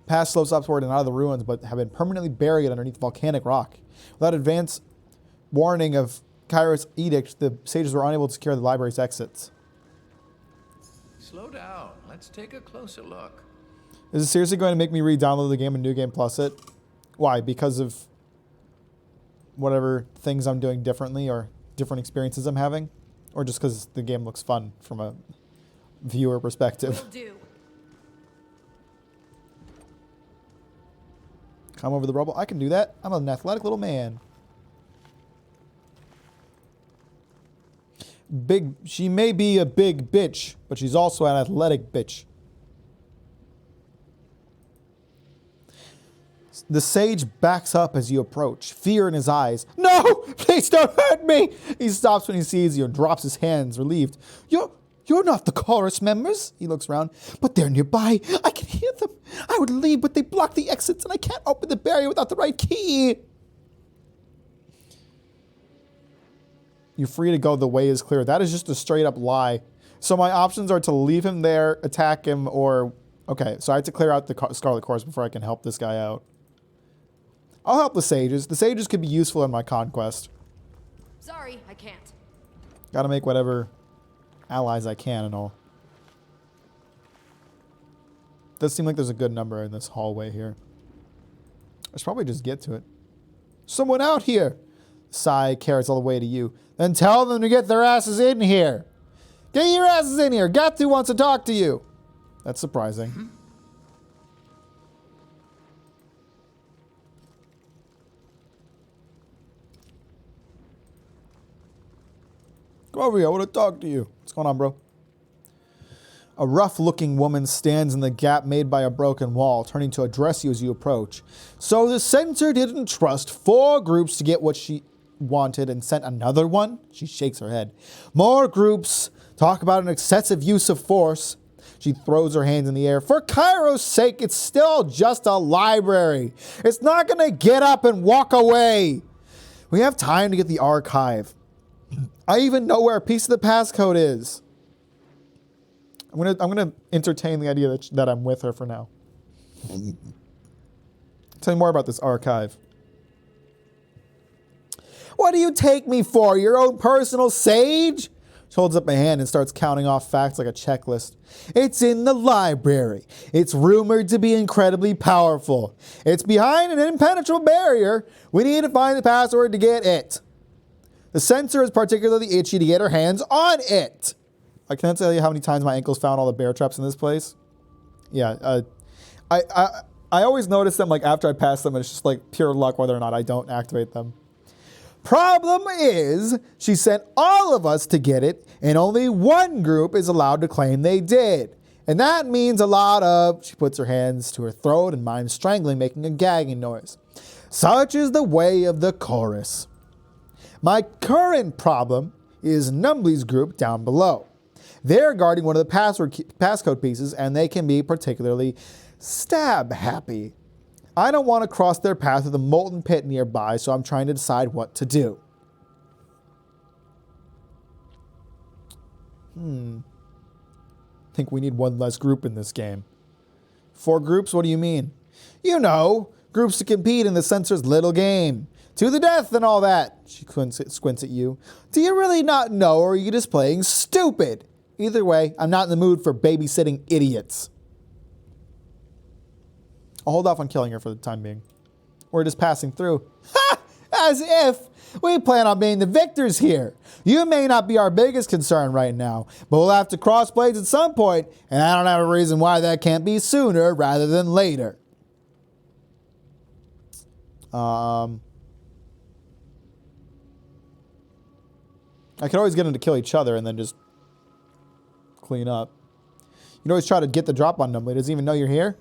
Path slopes upward and out of the ruins, but have been permanently buried underneath volcanic rock. Without advance warning of Kairos' edict, the sages were unable to secure the library's exits. Slow down. Let's take a closer look. Is it seriously going to make me re-download the game and New Game Plus it? Why? Because of whatever things I'm doing differently or different experiences I'm having? Or just because the game looks fun from a viewer perspective? Will do. Come over the rubble. I can do that. I'm an athletic little man. She may be a big bitch, but she's also an athletic bitch. The sage backs up as you approach, fear in his eyes. No! Please don't hurt me! He stops when he sees you and drops his hands, relieved. You're not the chorus members. He looks around. But they're nearby. I can hear them. I would leave, but they block the exits, and I can't open the barrier without the right key. You're free to go. The way is clear. That is just a straight up lie. So my options are to leave him there, attack him, or... Okay, so I have to clear out the Scarlet Chorus before I can help this guy out. I'll help the sages. The sages could be useful in my conquest. Sorry, I can't. Gotta make whatever allies I can and all. Does seem like there's a good number in this hallway here. I should probably just get to it. Someone out here! Sai carries all the way to you. Then tell them to get their asses in here. Get your asses in here. Gatu wants to talk to you. That's surprising. Come over here. I want to talk to you. What's going on, bro? A rough-looking woman stands in the gap made by a broken wall, turning to address you as you approach. So the censor didn't trust 4 groups to get what she wanted and sent another one? She shakes her head. More groups talk about an excessive use of force. She throws her hands in the air. For Cairo's sake, it's still just a library. It's not going to get up and walk away. We have time to get the archive. I even know where a piece of the passcode is. I'm gonna entertain the idea that I'm with her for now. Tell me more about this archive. What do you take me for? Your own personal sage? She holds up a hand and starts counting off facts like a checklist. It's in the library. It's rumored to be incredibly powerful. It's behind an impenetrable barrier. We need to find the password to get it. The censor is particularly itchy to get her hands on it. I can't tell you how many times my ankles found all the bear traps in this place. Yeah, I always notice them like after I pass them, and it's just like pure luck whether or not I don't activate them. Problem is, she sent all of us to get it, and only one group is allowed to claim they did. And that means a lot of... She puts her hands to her throat and mimes strangling, making a gagging noise. Such is the way of the chorus. My current problem is Numbly's group down below. They're guarding one of the passcode pieces, and they can be particularly stab happy. I don't want to cross their path with a molten pit nearby, so I'm trying to decide what to do. Think we need one less group in this game. 4 groups? What do you mean? You know, groups to compete in the censor's little game. To the death and all that. She squints at you. Do you really not know, or are you just playing stupid? Either way, I'm not in the mood for babysitting idiots. I'll hold off on killing her for the time being. We're just passing through. Ha! As if! We plan on being the victors here. You may not be our biggest concern right now, but we'll have to cross blades at some point, and I don't have a reason why that can't be sooner rather than later. I could always get them to kill each other and then just clean up. You can always try to get the drop on Numbly. Doesn't even know you're here.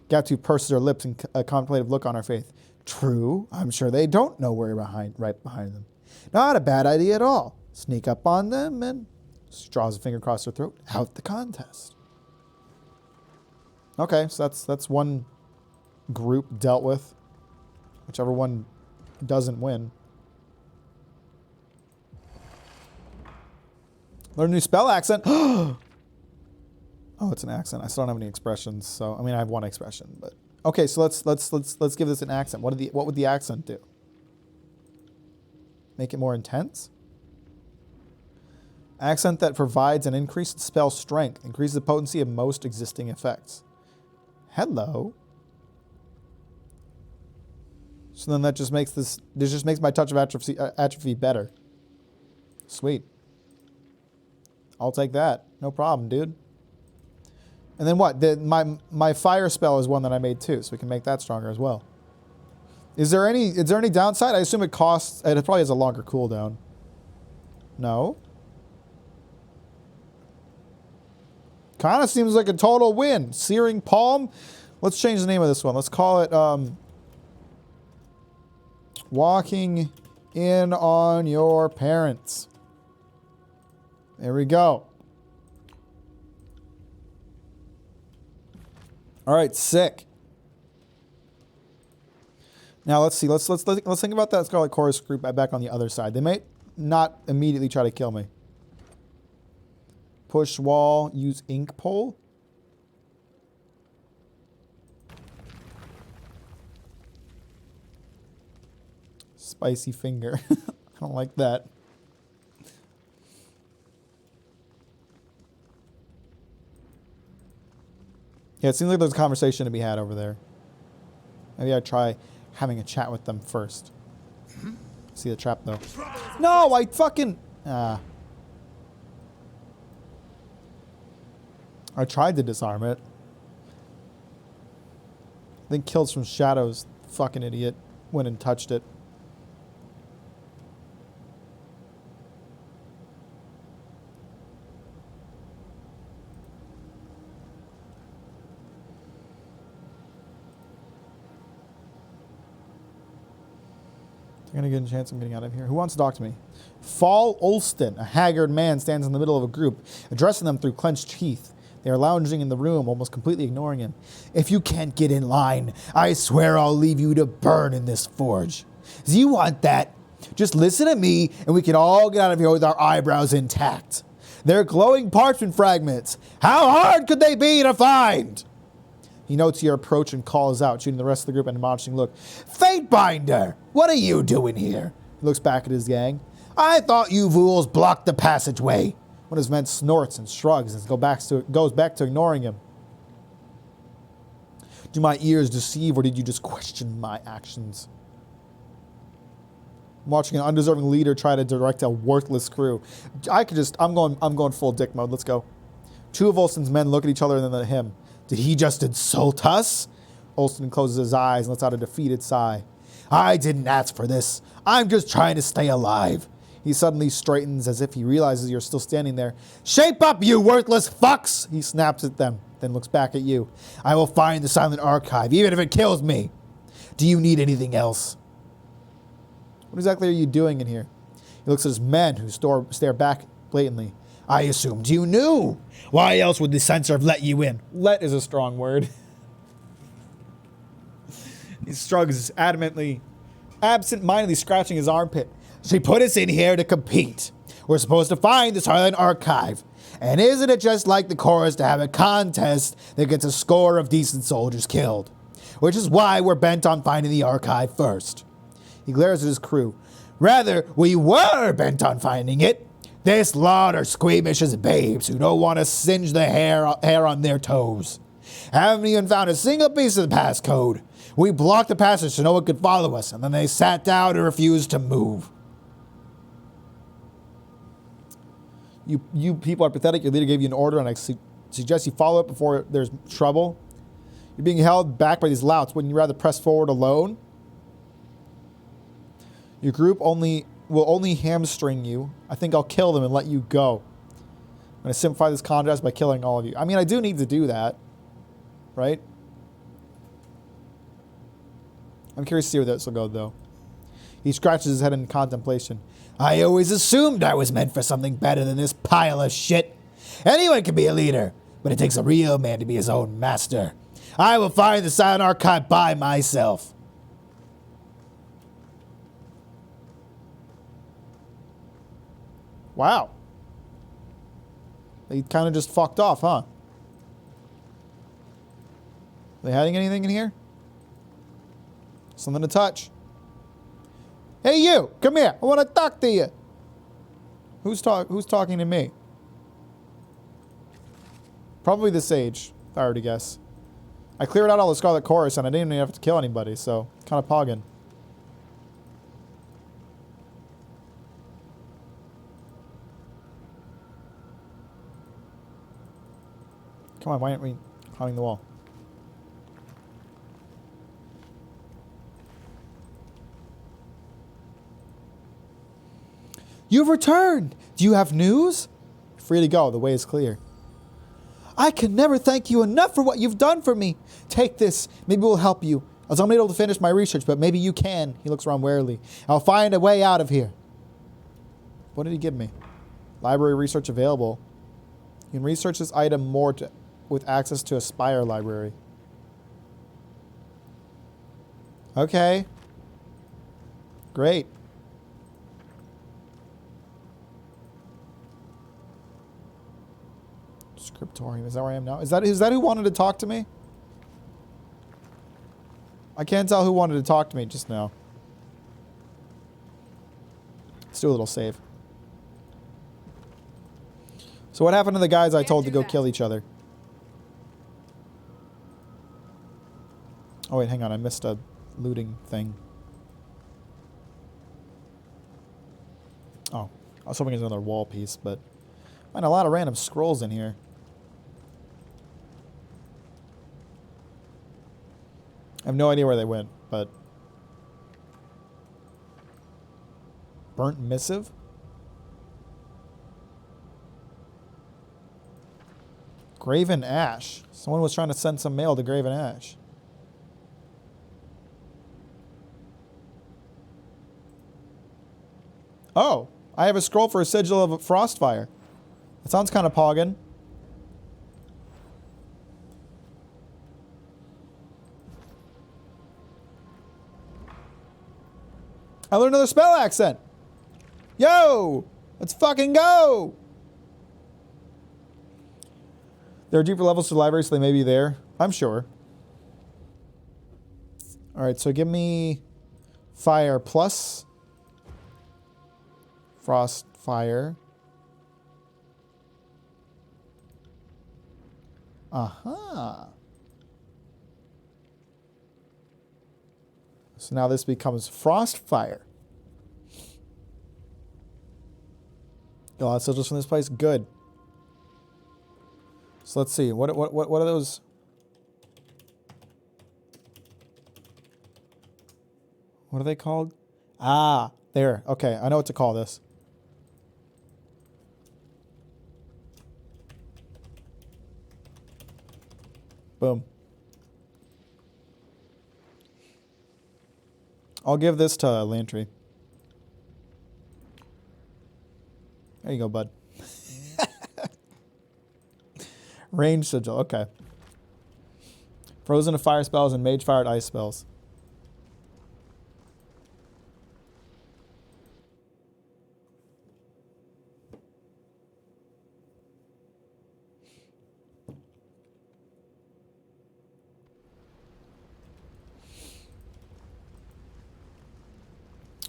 Gatu purses her lips in a contemplative look on her face. True, I'm sure they don't know we're right behind them. Not a bad idea at all. Sneak up on them and she draws a finger across her throat. Out the contest. Okay, so that's one group dealt with. Whichever one doesn't win. Learn a new spell accent. Oh, it's an accent. I still don't have any expressions. So I mean, I have one expression, but okay. So let's give this an accent. What would the accent do? Make it more intense. Accent that provides an increased spell strength, increases the potency of most existing effects. Hello. So then that just makes this just makes my touch of atrophy better. Sweet. I'll take that. No problem, dude. And then what? My fire spell is one that I made too, so we can make that stronger as well. Is there any downside? I assume it costs. It probably has a longer cooldown. No. Kind of seems like a total win. Searing Palm. Let's change the name of this one. Let's call it Walking In on Your Parents. There we go. All right, sick. Now let's see. Let's think about that Scarlet Chorus group back on the other side. They might not immediately try to kill me. Push wall. Use ink pole. Spicy finger. I don't like that. Yeah, it seems like there's a conversation to be had over there. Maybe I'd try having a chat with them first. See the trap, though. No, I fucking... I tried to disarm it. Then Kills from Shadows, fucking idiot, went and touched it. I'm gonna get a chance. I'm getting out of here. Who wants to talk to me? Fall Olston, a haggard man, stands in the middle of a group, addressing them through clenched teeth. They are lounging in the room, almost completely ignoring him. If you can't get in line, I swear I'll leave you to burn in this forge. Do you want that? Just listen to me, and we can all get out of here with our eyebrows intact. They're glowing parchment fragments. How hard could they be to find? He notes your approach and calls out, shooting the rest of the group an admonishing look. Fatebinder, what are you doing here? He looks back at his gang. I thought you fools blocked the passageway. One of his men snorts and shrugs and goes back to ignoring him. Do my ears deceive, or did you just question my actions? I'm watching an undeserving leader try to direct a worthless crew. I'm going full dick mode. Let's go. Two of Olson's men look at each other and then at him. Did he just insult us? Olston closes his eyes and lets out a defeated sigh. I didn't ask for this. I'm just trying to stay alive. He suddenly straightens as if he realizes you're still standing there. Shape up, you worthless fucks! He snaps at them, then looks back at you. I will find the Silent Archive, even if it kills me. Do you need anything else? What exactly are you doing in here? He looks at his men who stare back blatantly. I assumed you knew. Why else would the censor have let you in? Let is a strong word. He shrugs adamantly, absent-mindedly scratching his armpit. She put us in here to compete. We're supposed to find the Silent Archive. And isn't it just like the chorus to have a contest that gets a score of decent soldiers killed? Which is why we're bent on finding the archive first. He glares at his crew. Rather, we were bent on finding it. This lot are squeamish as babes who don't want to singe the hair on their toes. Haven't even found a single piece of the passcode. We blocked the passage so no one could follow us, and then they sat down and refused to move. You people are pathetic. Your leader gave you an order, and I suggest you follow it before there's trouble. You're being held back by these louts. Wouldn't you rather press forward alone? Your group will only hamstring you. I think I'll kill them and let you go. I'm going to simplify this contrast by killing all of you. I mean, I do need to do that, right? I'm curious to see where this will go, though. He scratches his head in contemplation. I always assumed I was meant for something better than this pile of shit. Anyone can be a leader, but it takes a real man to be his own master. I will find the Silent Archive by myself. Wow. They kind of just fucked off, huh? Are they hiding anything in here? Something to touch. Hey, you! Come here! I want to talk to you! Who's talking to me? Probably the sage, if I were to guess. I cleared out all the Scarlet Chorus and I didn't even have to kill anybody, so kind of pogging. Come on, why aren't we climbing the wall? You've returned! Do you have news? Free to go, the way is clear. I can never thank you enough for what you've done for me. Take this, maybe we'll help you. I was unable to finish my research, but maybe you can. He looks around warily. I'll find a way out of here. What did he give me? Library research available. You can research this item more with access to a Spire library. Okay. Great. Scriptorium. Is that where I am now? Is that who wanted to talk to me? I can't tell who wanted to talk to me just now. Let's do a little save. So what happened to the guys I told to go kill each other? Oh wait, hang on. I missed a looting thing. Oh, I was hoping it was another wall piece, but I find a lot of random scrolls in here. I have no idea where they went, but... Burnt missive? Graven Ash. Someone was trying to send some mail to Graven Ash. Oh, I have a scroll for a sigil of Frostfire. That sounds kind of poggin. I learned another spell accent. Yo, let's fucking go. There are deeper levels to the library, so they may be there. I'm sure. All right, so give me fire plus frost fire. Aha. So now this becomes frost fire. Got a lot of sigils from this place. Good. So let's see. What are those? What are they called? Ah, there. Okay, I know what to call this. Boom. I'll give this to Lantry. There you go, bud. Range sigil, okay. Frozen to fire spells and mage fired ice spells.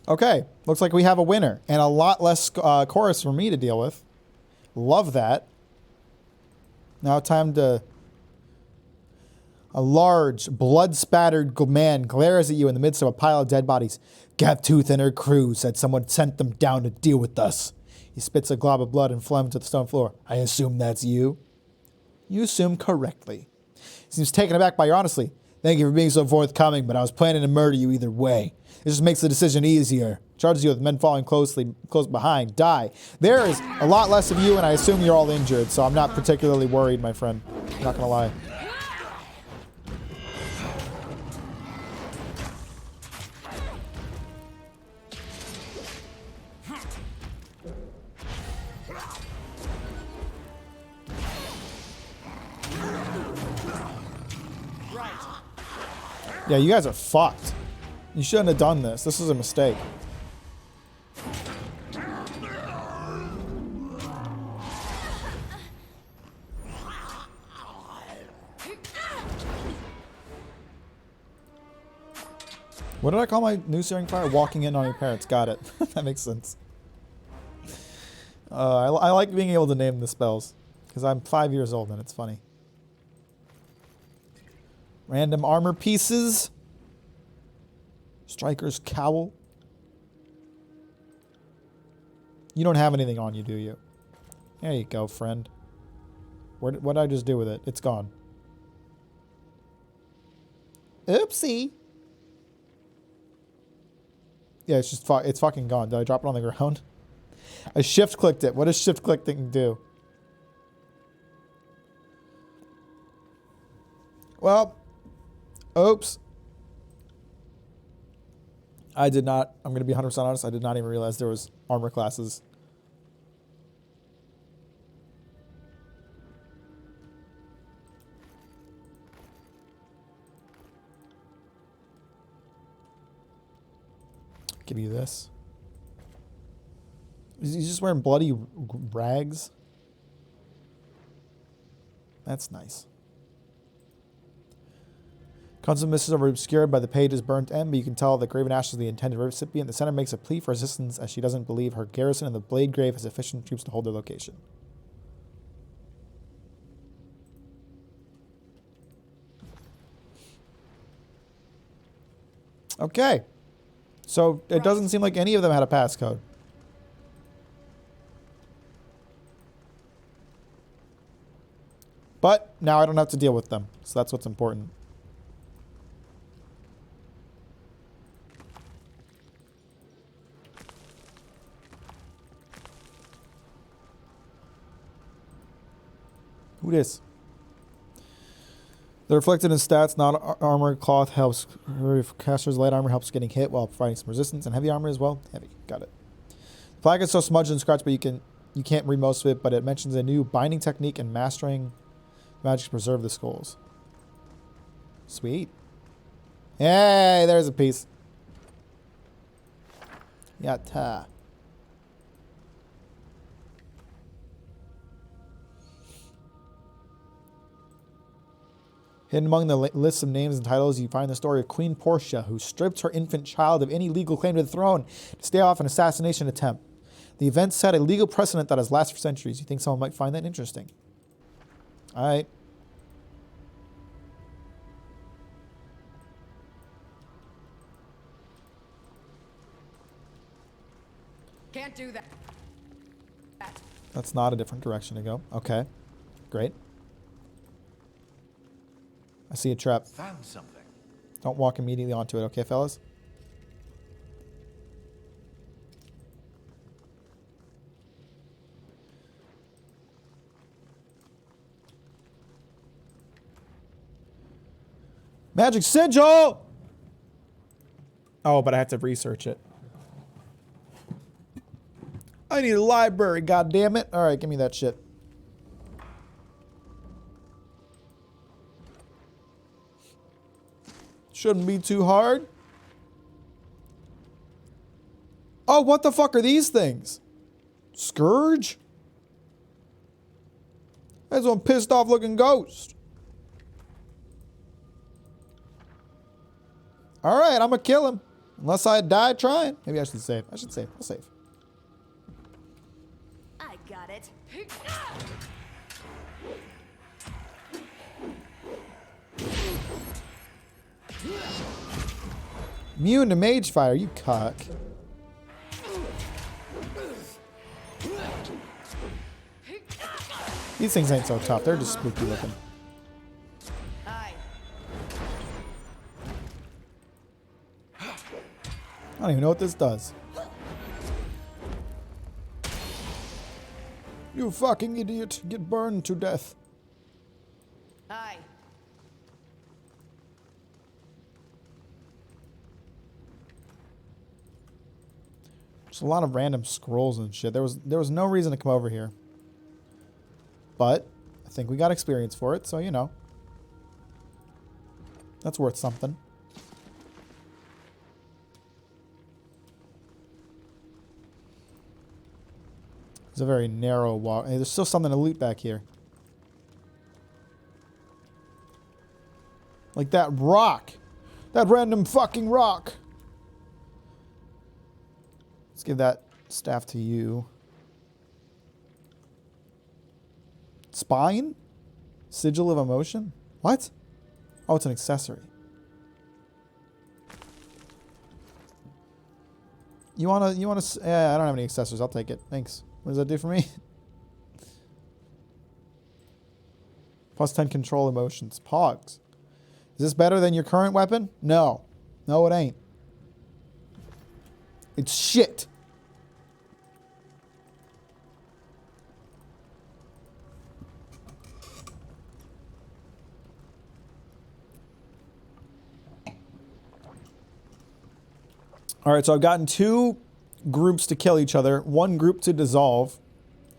Okay, looks like we have a winner and a lot less chorus for me to deal with. Love that. Now time to... A large, blood-spattered man glares at you in the midst of a pile of dead bodies. Gaptooth and her crew said someone sent them down to deal with us. He spits a glob of blood and phlegm to the stone floor. I assume that's you? You assume correctly. He seems taken aback by your honesty. Thank you for being so forthcoming, but I was planning to murder you either way. It just makes the decision easier. Charges you with men following close behind. Die. There is a lot less of you, and I assume you're all injured, so I'm not particularly worried, my friend. I'm not gonna lie. Yeah, you guys are fucked. You shouldn't have done this. This is a mistake. What did I call my new Searing Fire? Walking in on your parents. Got it. That makes sense. I like being able to name the spells. Because I'm 5 years old and it's funny. Random armor pieces. Striker's cowl. You don't have anything on you, do you? There you go, friend. What did I just do with it? It's gone. Oopsie. Yeah, it's just it's fucking gone. Did I drop it on the ground? I shift clicked it. What does shift clicking do? Well, oops. I did not, I'm going to be 100% honest, I did not even realize there was armor classes. Give you this. He's just wearing bloody rags. That's nice. Consummate missiles are obscured by the page's burnt end, but you can tell that Graven Ash is the intended recipient. The center makes a plea for resistance as she doesn't believe her garrison in the Blade Grave has sufficient troops to hold their location. Okay. So it doesn't seem like any of them had a passcode. But now I don't have to deal with them, so that's what's important. Who this? The reflected in stats, not armor, cloth helps. Caster's light armor helps getting hit while providing some resistance, and heavy armor as well. Heavy, got it. The flag is so smudged and scratched, but you can't read most of it. But it mentions a new binding technique and mastering magic to preserve the skulls. Sweet. Hey, there's a piece. Yatta. Hidden among the lists of names and titles, you find the story of Queen Portia, who stripped her infant child of any legal claim to the throne to stay off an assassination attempt. The event set a legal precedent that has lasted for centuries. You think someone might find that interesting? All right. Can't do that. That's not a different direction to go. Okay. Great. I see a trap. Found something. Don't walk immediately onto it, okay, fellas? Magic sigil! Oh, but I have to research it. I need a library, goddammit. All right, give me that shit. Shouldn't be too hard. Oh, what the fuck are these things? Scourge? That's one pissed off looking ghost. Alright, I'm gonna kill him. Unless I die trying. Maybe I should save. I should save. I'll save. I got it. Immune to mage fire, you cock. These things ain't so tough. They're just spooky looking. Aye. I don't even know what this does. You fucking idiot. Get burned to death. Aye. There's a lot of random scrolls and shit. There was no reason to come over here. But I think we got experience for it, so you know. That's worth something. It's a very narrow walk. Hey, there's still something to loot back here. Like that rock. That random fucking rock. Let's give that staff to you. Spine? Sigil of emotion? What? Oh, it's an accessory. You wanna, yeah, I don't have any accessories. I'll take it. Thanks. What does that do for me? Plus 10 control emotions. Pogs. Is this better than your current weapon? No. No, it ain't. It's shit. All right, so I've gotten 2 groups to kill each other, 1 group to dissolve.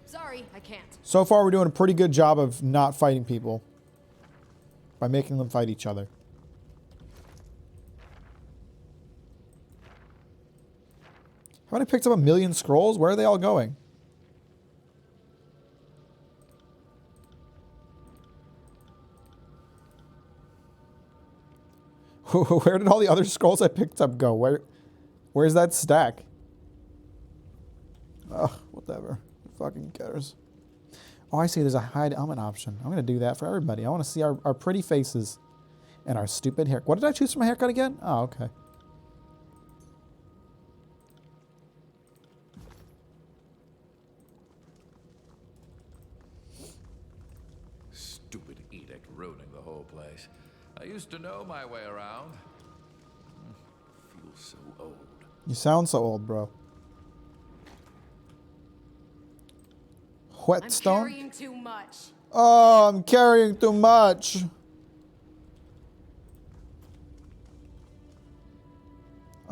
Sorry, I can't. So far, we're doing a pretty good job of not fighting people by making them fight each other. Haven't I picked up 1,000,000 scrolls? Where are they all going? Where did all the other scrolls I picked up go? Where's that stack? Ugh, whatever. Who fucking cares? Oh, I see. There's a hide element option. I'm going to do that for everybody. I want to see our pretty faces and our stupid hair. What did I choose for my haircut again? Oh, okay. Stupid edict ruining the whole place. I used to know my way around. Feel so old. You sound so old, bro. Whetstone? I'm carrying too much. Oh, I'm carrying too much.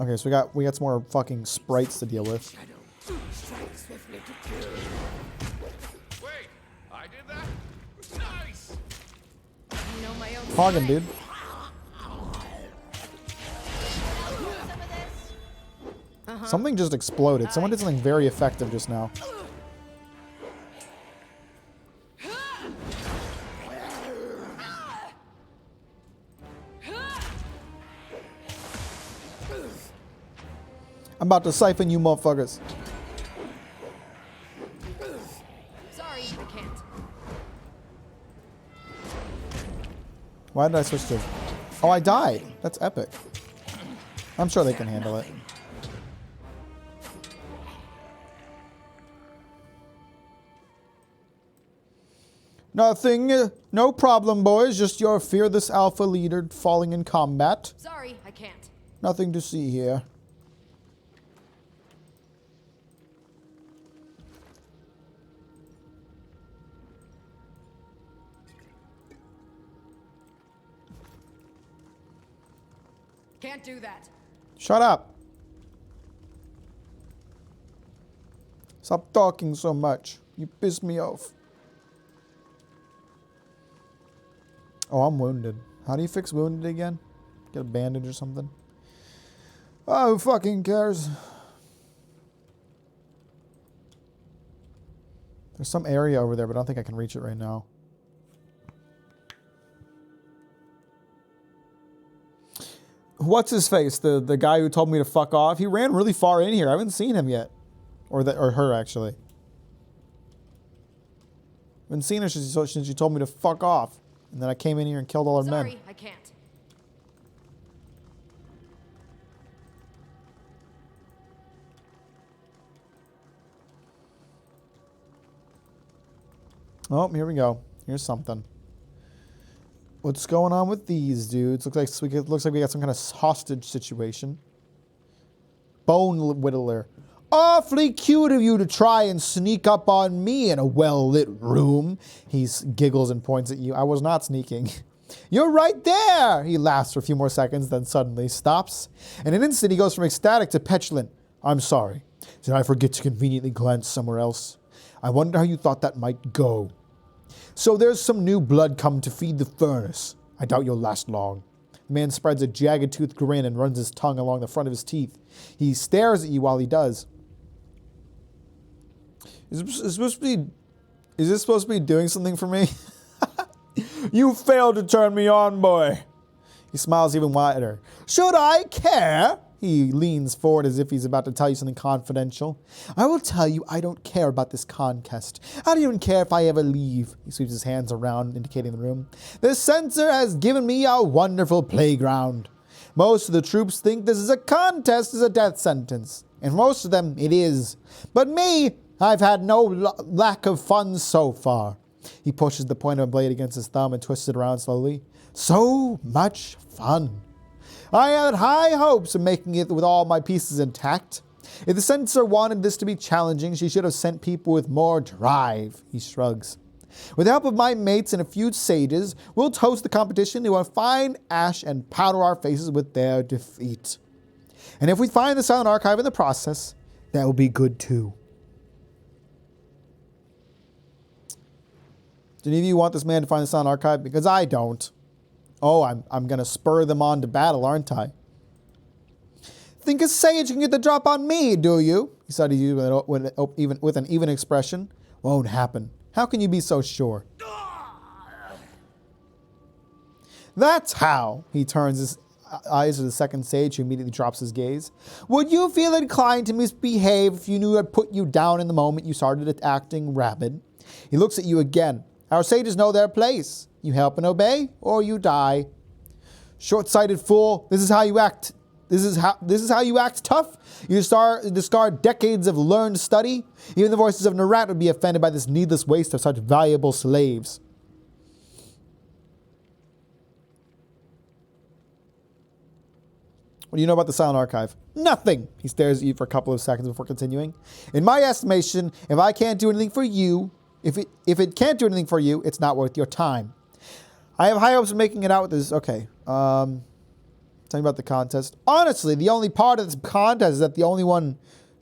Okay, so we got some more fucking sprites to deal with. Wait, I did that? Nice! You know my own Hogging, dude. Something just exploded. Someone did something very effective just now. I'm about to siphon you motherfuckers. Sorry, I can't. Why did I switch to... Oh, I died. That's epic. I'm sure they can handle it. Nothing. No problem, boys. Just your fearless alpha leader falling in combat. Sorry, I can't. Nothing to see here. Can't do that. Shut up. Stop talking so much. You piss me off. Oh, I'm wounded. How do you fix wounded again? Get a bandage or something? Oh, who fucking cares? There's some area over there, but I don't think I can reach it right now. What's his face? The guy who told me to fuck off? He ran really far in here. I haven't seen him yet. Or her, actually. I haven't seen her since she told me to fuck off. And then I came in here and killed all her men. Sorry, I can't. Oh, here we go. Here's something. What's going on with these dudes? Looks like we got some kind of hostage situation. Bone Whittler. Awfully cute of you to try and sneak up on me in a well-lit room. He giggles and points at you. I was not sneaking. You're right there! He laughs for a few more seconds, then suddenly stops. In an instant, he goes from ecstatic to petulant. I'm sorry. Did I forget to conveniently glance somewhere else? I wonder how you thought that might go. So there's some new blood come to feed the furnace. I doubt you'll last long. The man spreads a jagged-toothed grin and runs his tongue along the front of his teeth. He stares at you while he does. Is this supposed to be doing something for me? You failed to turn me on, boy. He smiles even wider. Should I care? He leans forward as if he's about to tell you something confidential. I will tell you I don't care about this contest. I don't even care if I ever leave. He sweeps his hands around, indicating the room. The censor has given me a wonderful playground. Most of the troops think this is a contest is a death sentence. And for most of them, it is. But me, I've had no lack of fun so far. He pushes the point of a blade against his thumb and twists it around slowly. So much fun. I had high hopes of making it with all my pieces intact. If the censor wanted this to be challenging, she should have sent people with more drive. He shrugs. With the help of my mates and a few sages, we'll toast the competition to a fine ash and powder our faces with their defeat. And if we find the Silent Archive in the process, that will be good too. Do any of you want this man to find the Silent Archive? Because I don't. Oh, I'm going to spur them on to battle, aren't I? Think a sage can get the drop on me, do you? He said with an even expression. Won't happen. How can you be so sure? That's how. He turns his eyes to the second sage, who immediately drops his gaze. Would you feel inclined to misbehave if you knew I'd put you down in the moment you started acting rabid? He looks at you again. Our sages know their place. You help and obey, or you die. Short-sighted fool. This is how you act. This is how you act tough. You discard decades of learned study. Even the voices of Nerat would be offended by this needless waste of such valuable slaves. What do you know about the Silent Archive? Nothing. He stares at you for a couple of seconds before continuing. In my estimation, if I can't do anything for you, if it can't do anything for you, it's not worth your time. I have high hopes of making it out with this. Okay. Tell me about the contest. Honestly, the only part of this contest is that only one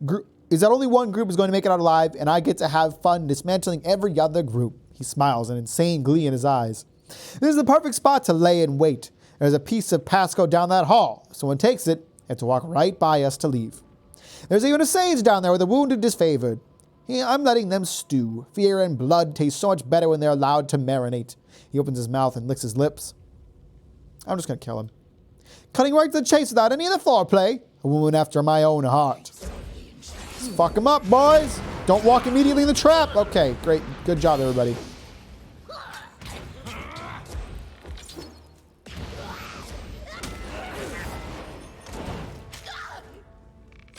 group is going to make it out alive, and I get to have fun dismantling every other group. He smiles, an insane glee in his eyes. This is the perfect spot to lay in wait. There's a piece of passcode down that hall. If someone takes it, they have to walk right by us to leave. There's even a sage down there with a wounded disfavored. I'm letting them stew. Fear and blood taste so much better when they're allowed to marinate. He opens his mouth and licks his lips. I'm just going to kill him. Cutting right to the chase without any of the foreplay. A woman after my own heart. Let's fuck him up, boys. Don't walk immediately in the trap. Okay, great. Good job, everybody.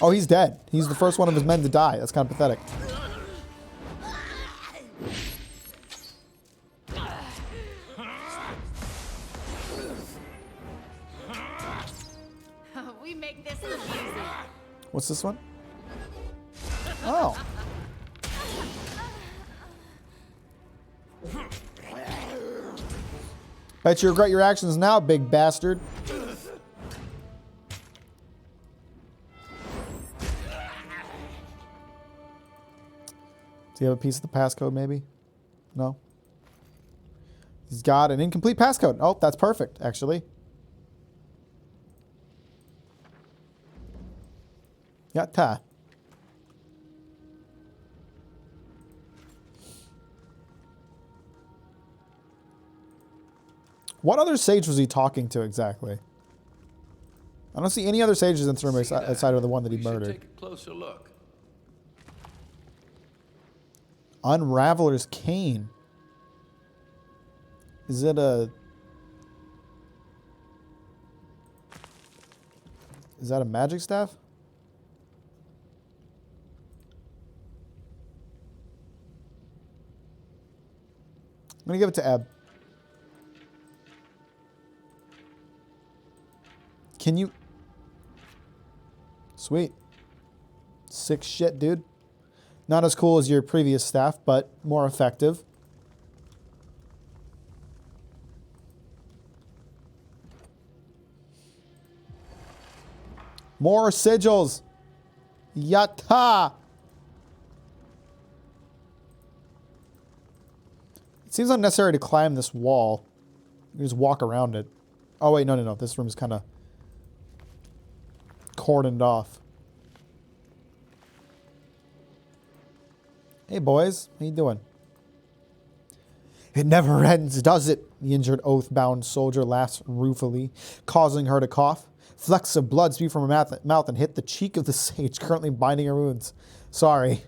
Oh, he's dead. He's the first one of his men to die. That's kind of pathetic. We make this look easy. What's this one? Oh. Bet you regret your actions now, big bastard. Do you have a piece of the passcode, maybe? No? He's got an incomplete passcode. Oh, that's perfect, actually. Yatta. What other sage was he talking to exactly? I don't see any other sages in this room outside of the one that he murdered. Take a closer look. Unraveler's cane. Is it a... Is that a magic staff? I'm gonna give it to Eb. Can you... Sweet. Sick shit, dude. Not as cool as your previous staff, but more effective. More sigils. Yatta. It seems unnecessary to climb this wall. You can just walk around it. Oh, wait, no. This room is kind of cordoned off. Hey, boys. How you doing? It never ends, does it? The injured, oath-bound soldier laughs ruefully, causing her to cough. Flecks of blood spew from her mouth and hit the cheek of the sage, currently binding her wounds. Sorry.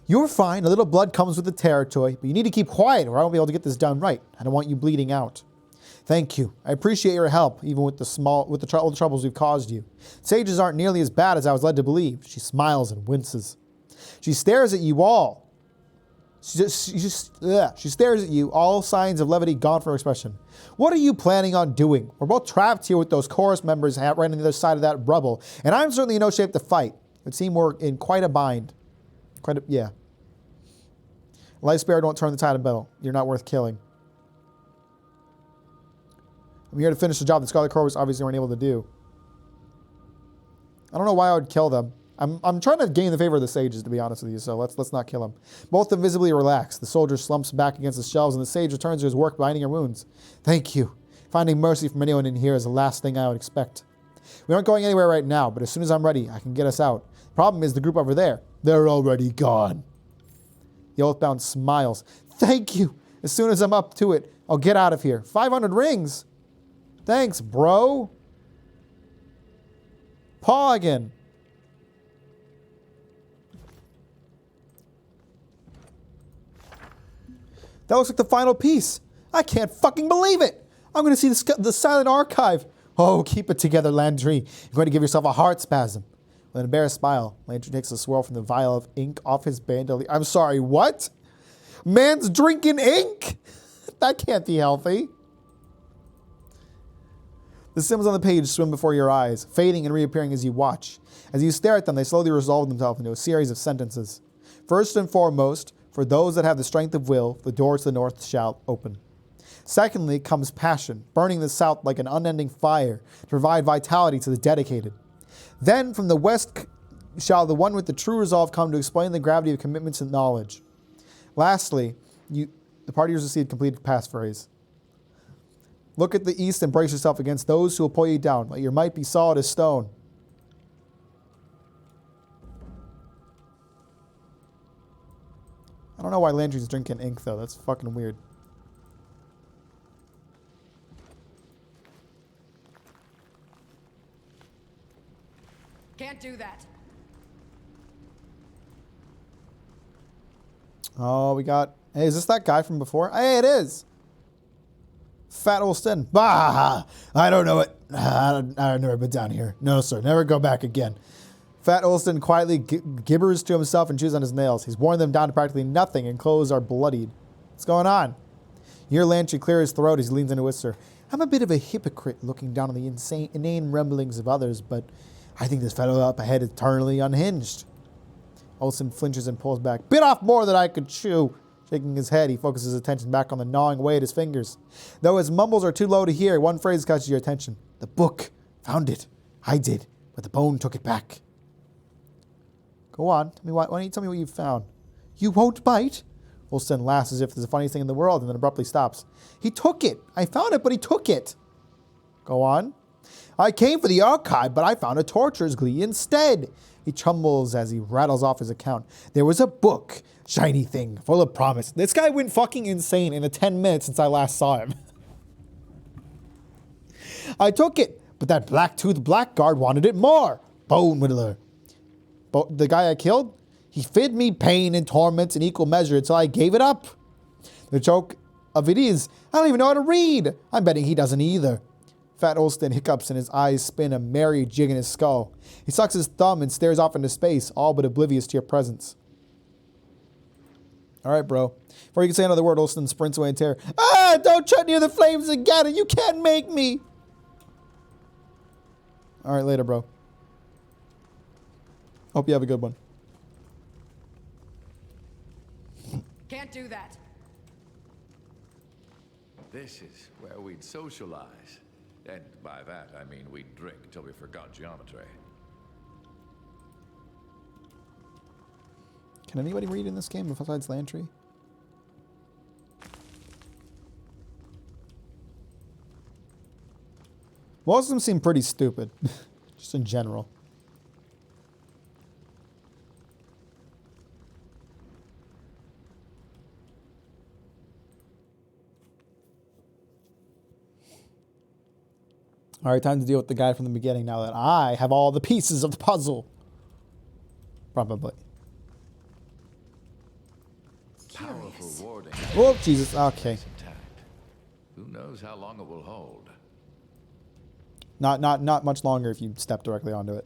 You're fine. A little blood comes with the territory, but you need to keep quiet or I won't be able to get this done right. I don't want you bleeding out. Thank you. I appreciate your help, even with all the troubles we've caused you. Sages aren't nearly as bad as I was led to believe. She smiles and winces. She stares at you all. She stares at you, all signs of levity gone from her expression. What are you planning on doing? We're both trapped here with those chorus members right on the other side of that rubble, and I'm certainly in no shape to fight. It would seem we're in quite a bind. Yeah. Life spared won't turn the tide of battle. You're not worth killing. I'm here to finish the job that Scarlet Corvus obviously weren't able to do. I don't know why I would kill them. I'm trying to gain the favor of the sages, to be honest with you, so let's not kill him. Both visibly relax. The soldier slumps back against the shelves, and the sage returns to his work binding her wounds. Thank you. Finding mercy from anyone in here is the last thing I would expect. We aren't going anywhere right now, but as soon as I'm ready, I can get us out. The problem is the group over there. They're already gone. The Oathbound smiles. Thank you. As soon as I'm up to it, I'll get out of here. 500 rings. Thanks, bro. Paw again. That looks like the final piece. I can't fucking believe it. I'm going to see the silent archive. Oh, keep it together, Landry. You're going to give yourself a heart spasm. With an embarrassed smile, Landry takes a swirl from the vial of ink off his bandolier. I'm sorry, what? Man's drinking ink? That can't be healthy. The symbols on the page swim before your eyes, fading and reappearing as you watch. As you stare at them, they slowly resolve themselves into a series of sentences. First and foremost, for those that have the strength of will, the doors to the north shall open. Secondly comes passion, burning the south like an unending fire to provide vitality to the dedicated. Then from the west shall the one with the true resolve come to explain the gravity of commitments and knowledge. Lastly, the partiers receive completed passphrase. Look at the east and brace yourself against those who will pull you down. Let your might be solid as stone. I don't know why Landry's drinking ink, though. That's fucking weird. Can't do that. Oh, we got... Hey, is this that guy from before? Hey, it is! Fat Olston. Bah! I don't know it. I've never been down here. No, sir. Never go back again. Fat Olston quietly gibbers to himself and chews on his nails. He's worn them down to practically nothing, and clothes are bloodied. What's going on? You hear Landry clear his throat as he leans into a whisper. I'm a bit of a hypocrite looking down on the inane rumblings of others, but I think this fellow up ahead is eternally unhinged. Olsen flinches and pulls back. Bit off more than I could chew. Shaking his head, he focuses his attention back on the gnawing away at his fingers. Though his mumbles are too low to hear, one phrase catches your attention. The book. Found it. I did, but the bone took it back. Go on. Why don't you tell me what you found? You won't bite? Olsen laughs as if it's the funniest thing in the world and then abruptly stops. He took it. I found it, but he took it. Go on. I came for the archive, but I found a torturer's glee instead. He trembles as he rattles off his account. There was a book. Shiny thing, full of promise. This guy went fucking insane in the 10 minutes since I last saw him. I took it, but that black-toothed blackguard wanted it more. Bone whittler. The guy I killed? He fed me pain and torments in equal measure until I gave it up. The joke of it is, I don't even know how to read. I'm betting he doesn't either. Fat Olston hiccups and his eyes spin a merry jig in his skull. He sucks his thumb and stares off into space, all but oblivious to your presence. All right, bro. Before you can say another word, Olston sprints away in terror. Ah, don't tread near the flames again, you can't make me. All right, later, bro. Hope you have a good one. Can't do that. This is where we'd socialize. And by that, I mean we'd drink till we forgot geometry. Can anybody read in this game besides Landry? Most of them seem pretty stupid, just in general. All right, time to deal with the guy from the beginning now that I have all the pieces of the puzzle. Probably. Powerful warding. Oh, Jesus. Okay. Intact. Who knows how long it will hold? Not much longer if you step directly onto it.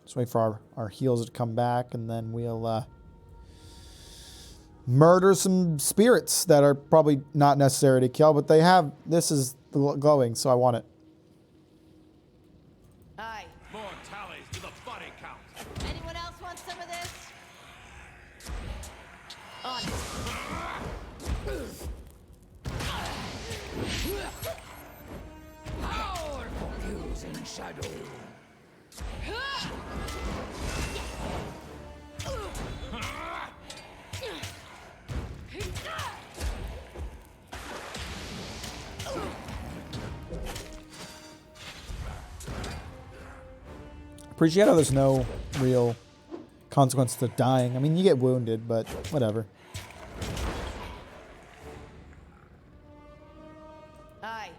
Just wait for our heals to come back, and then we'll murder some spirits that are probably not necessary to kill, but they have... This is glowing, so I want it. Aye. More tallies to the body count. Anyone else want some of this? On it. Powerful using shadow. Appreciate how there's no real consequence to dying. I mean, you get wounded, but whatever. Aye.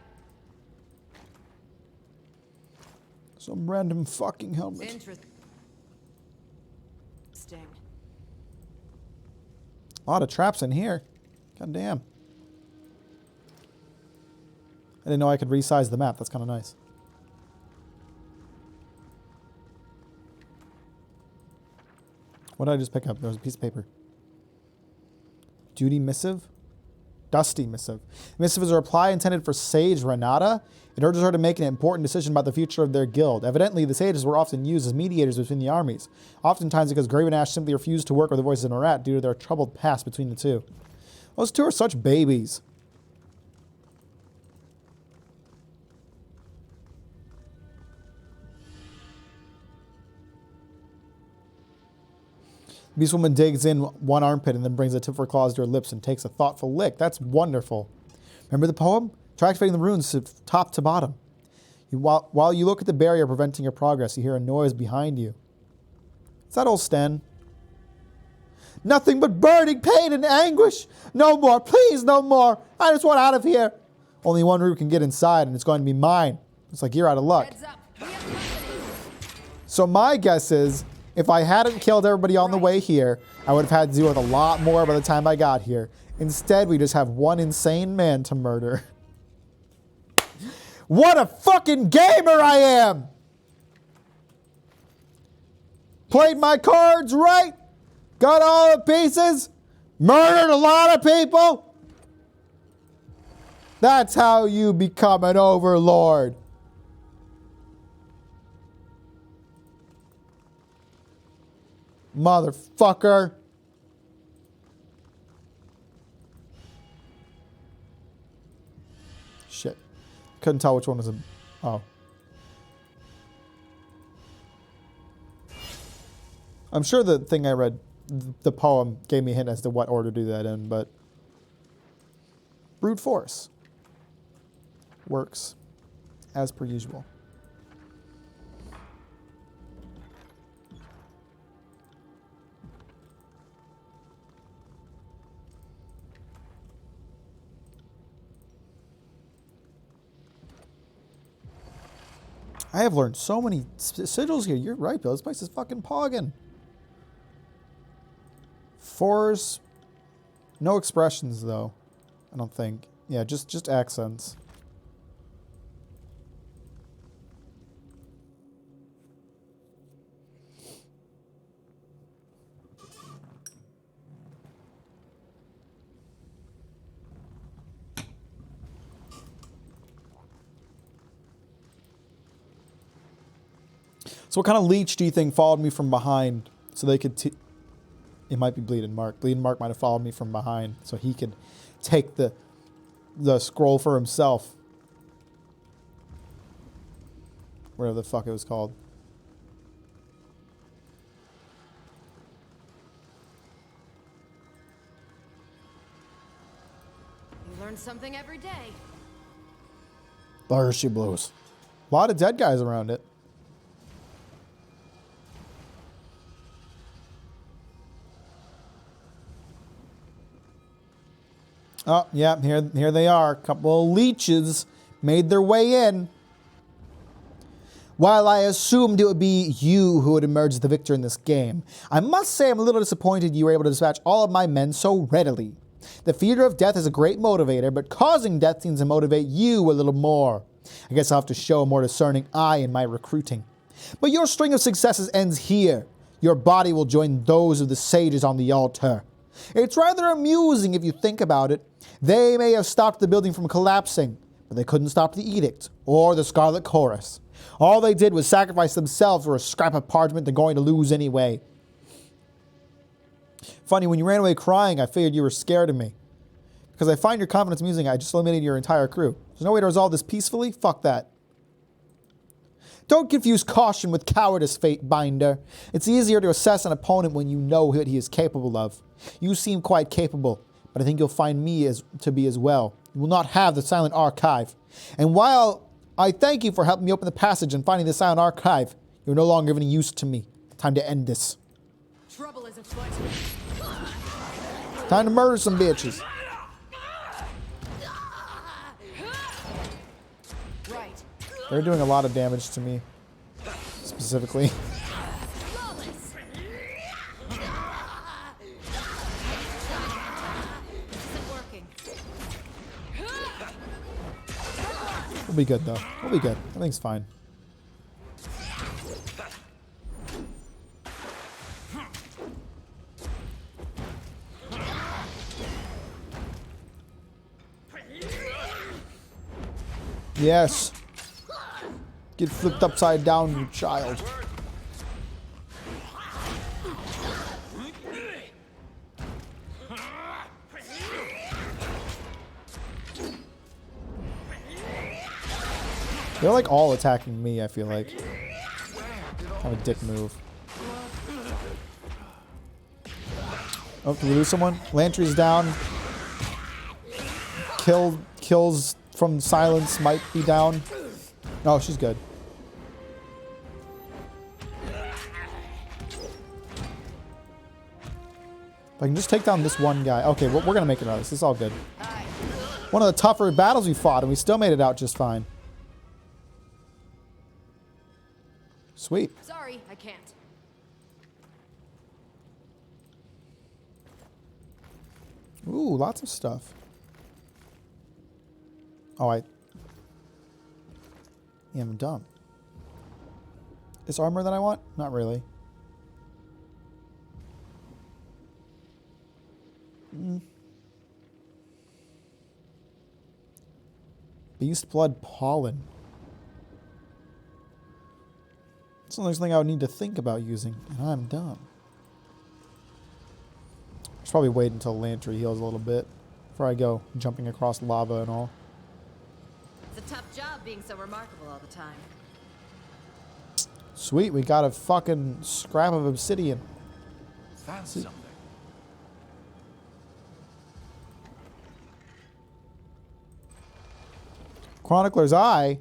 Some random fucking helmet. Interesting. A lot of traps in here. God damn. I didn't know I could resize the map. That's kind of nice. What did I just pick up? There was a piece of paper. Duty missive? Dusty missive. Missive is a reply intended for Sage Renata. It urges her to make an important decision about the future of their guild. Evidently, the sages were often used as mediators between the armies. Oftentimes because Graven Ash simply refused to work with the Voices of Marat due to their troubled past between the two. Those two are such babies. Beastwoman digs in one armpit and then brings the tip of her claws to her lips and takes a thoughtful lick. That's wonderful. Remember the poem? Try activating the runes top to bottom. While you look at the barrier preventing your progress, you hear a noise behind you. Is that old Sten? Nothing but burning pain and anguish. No more, please, no more. I just want out of here. Only one route can get inside, and it's going to be mine. It's like you're out of luck. Heads up. So my guess is, if I hadn't killed everybody on the way here, I would have had to deal with a lot more by the time I got here. Instead, we just have one insane man to murder. What a fucking gamer I am! Played my cards right, got all the pieces, murdered a lot of people. That's how you become an overlord. Motherfucker. Shit. Couldn't tell which one was a... Oh. I'm sure the thing I read, the poem, gave me a hint as to what order to do that in, but... Brute force. Works. As per usual. I have learned so many sigils here. You're right, Bill. This place is fucking poggin'. Force. No expressions, though. I don't think. Yeah, just accents. So what kind of leech do you think followed me from behind so they could... It might be Bleeding Mark. Bleeding Mark might have followed me from behind so he could take the scroll for himself. Whatever the fuck it was called. You learn something every day. There she blows. A lot of dead guys around it. Oh, yeah, here they are. A couple of leeches made their way in. While I assumed it would be you who would emerge as the victor in this game, I must say I'm a little disappointed you were able to dispatch all of my men so readily. The fear of death is a great motivator, but causing death seems to motivate you a little more. I guess I'll have to show a more discerning eye in my recruiting. But your string of successes ends here. Your body will join those of the sages on the altar. It's rather amusing if you think about it. They may have stopped the building from collapsing, but they couldn't stop the edict or the Scarlet Chorus. All they did was sacrifice themselves for a scrap of parchment they're going to lose anyway. Funny, when you ran away crying, I figured you were scared of me. Because I find your confidence amusing, I just eliminated your entire crew. There's no way to resolve this peacefully? Fuck that. Don't confuse caution with cowardice, Fate Binder. It's easier to assess an opponent when you know what he is capable of. You seem quite capable, but I think you'll find me to be as well. You will not have the Silent Archive. And while I thank you for helping me open the passage and finding the Silent Archive, You're no longer of any use to me. Time to end this. Trouble is afoot. Time to murder some bitches. Right. They're doing a lot of damage to me. Specifically. Flawless. This isn't working. We'll be good though. We'll be good. Everything's fine. Yes. Get flipped upside down, you child. They're like all attacking me, I feel like. Kind of a dick move. Oh, did we lose someone? Lantry's down. Kills from silence might be down. No, she's good. If I can just take down this one guy. Okay, we're going to make it out of this. This is all good. One of the tougher battles we fought, and we still made it out just fine. Sweet. Sorry, I can't. Ooh, lots of stuff. Oh, yeah, I'm dumb. Is armor that I want? Not really. Beast blood pollen. It's the next thing I would need to think about using, and I'm dumb. I should probably wait until Lantry heals a little bit before I go jumping across lava and all. It's a tough job being so remarkable all the time. Sweet, we got a fucking scrap of obsidian. Found something. Chronicler's Eye.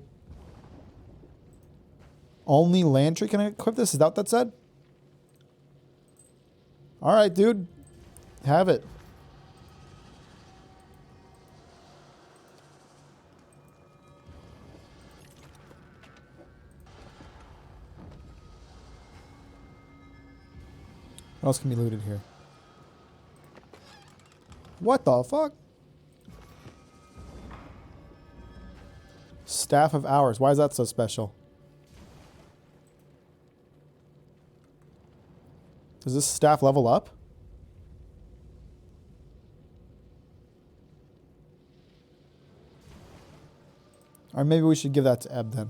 Only Lantry can equip this? Is that what that said? Alright, dude. Have it. What else can be looted here? What the fuck? Staff of Hours. Why is that so special? Does this staff level up? Or maybe we should give that to Ebb then.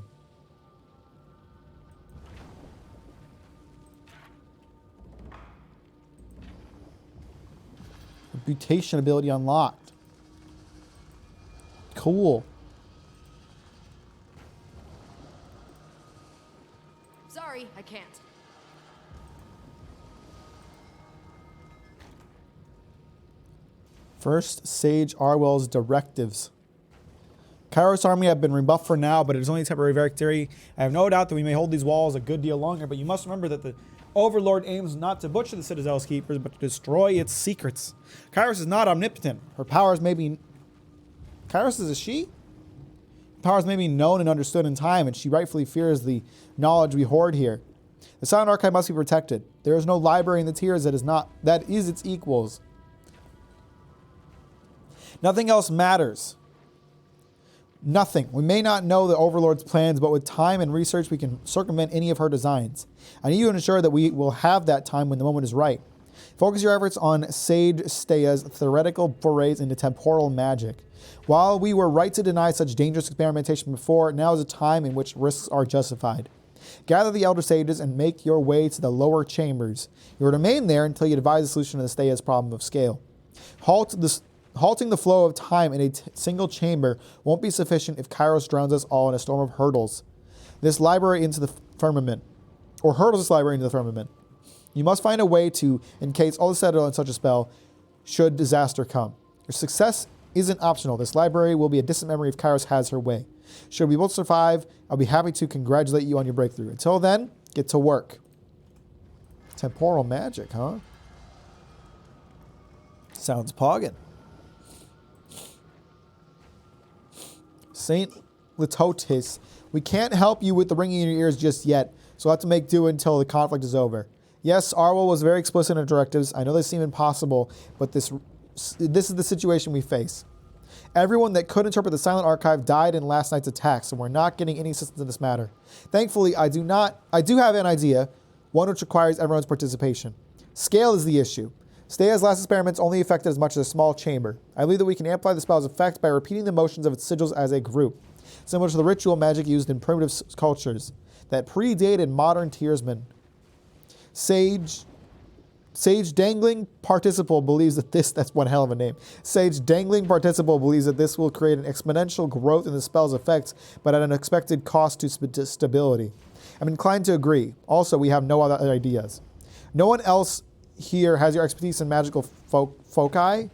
Reputation ability unlocked. Cool. Sorry, I can't. First, Sage Arwell's directives. Kairos army have been rebuffed for now, but it is only a temporary victory. I have no doubt that we may hold these walls a good deal longer, but you must remember that the Overlord aims not to butcher the Citadel's keepers, but to destroy its secrets. Kairos is not omnipotent. Her powers may be... Kairos is a she? Powers may be known and understood in time, and she rightfully fears the knowledge we hoard here. The Silent Archive must be protected. There is no library in the tiers that is its equals. Nothing else matters. Nothing. We may not know the Overlord's plans, but with time and research, we can circumvent any of her designs. I need you to ensure that we will have that time when the moment is right. Focus your efforts on Sage Stea's theoretical forays into temporal magic. While we were right to deny such dangerous experimentation before, now is a time in which risks are justified. Gather the Elder Sages and make your way to the lower chambers. You will remain there until you devise a solution to the Stea's problem of scale. Halting the flow of time in a single chamber won't be sufficient if Kairos drowns us all in a storm of hurdles. This library into the firmament, or hurdles this library into the firmament. You must find a way to encase all the Citadel in such a spell should disaster come. Your success isn't optional. This library will be a distant memory if Kairos has her way. Should we both survive, I'll be happy to congratulate you on your breakthrough. Until then, Get to work. Temporal magic, huh? Sounds poggin. Saint Litotis, we can't help you with the ringing in your ears just yet, so we'll have to make do until the conflict is over. Yes, Arwell was very explicit in her directives. I know they seem impossible, but this is the situation we face. Everyone that could interpret the Silent Archive died in last night's attack, so we're not getting any assistance in this matter. Thankfully, I do have an idea, one which requires everyone's participation. Scale is the issue. Stea's last experiments only affected as much as a small chamber. I believe that we can amplify the spell's effect by repeating the motions of its sigils as a group, similar to the ritual magic used in primitive cultures that predated modern Tearsmen. Sage Dangling Participle believes that that's one hell of a name. Sage Dangling Participle believes that this will create an exponential growth in the spell's effects, but at an expected cost to stability. I'm inclined to agree. Also, we have no other ideas. No one else here has your expertise in magical foci.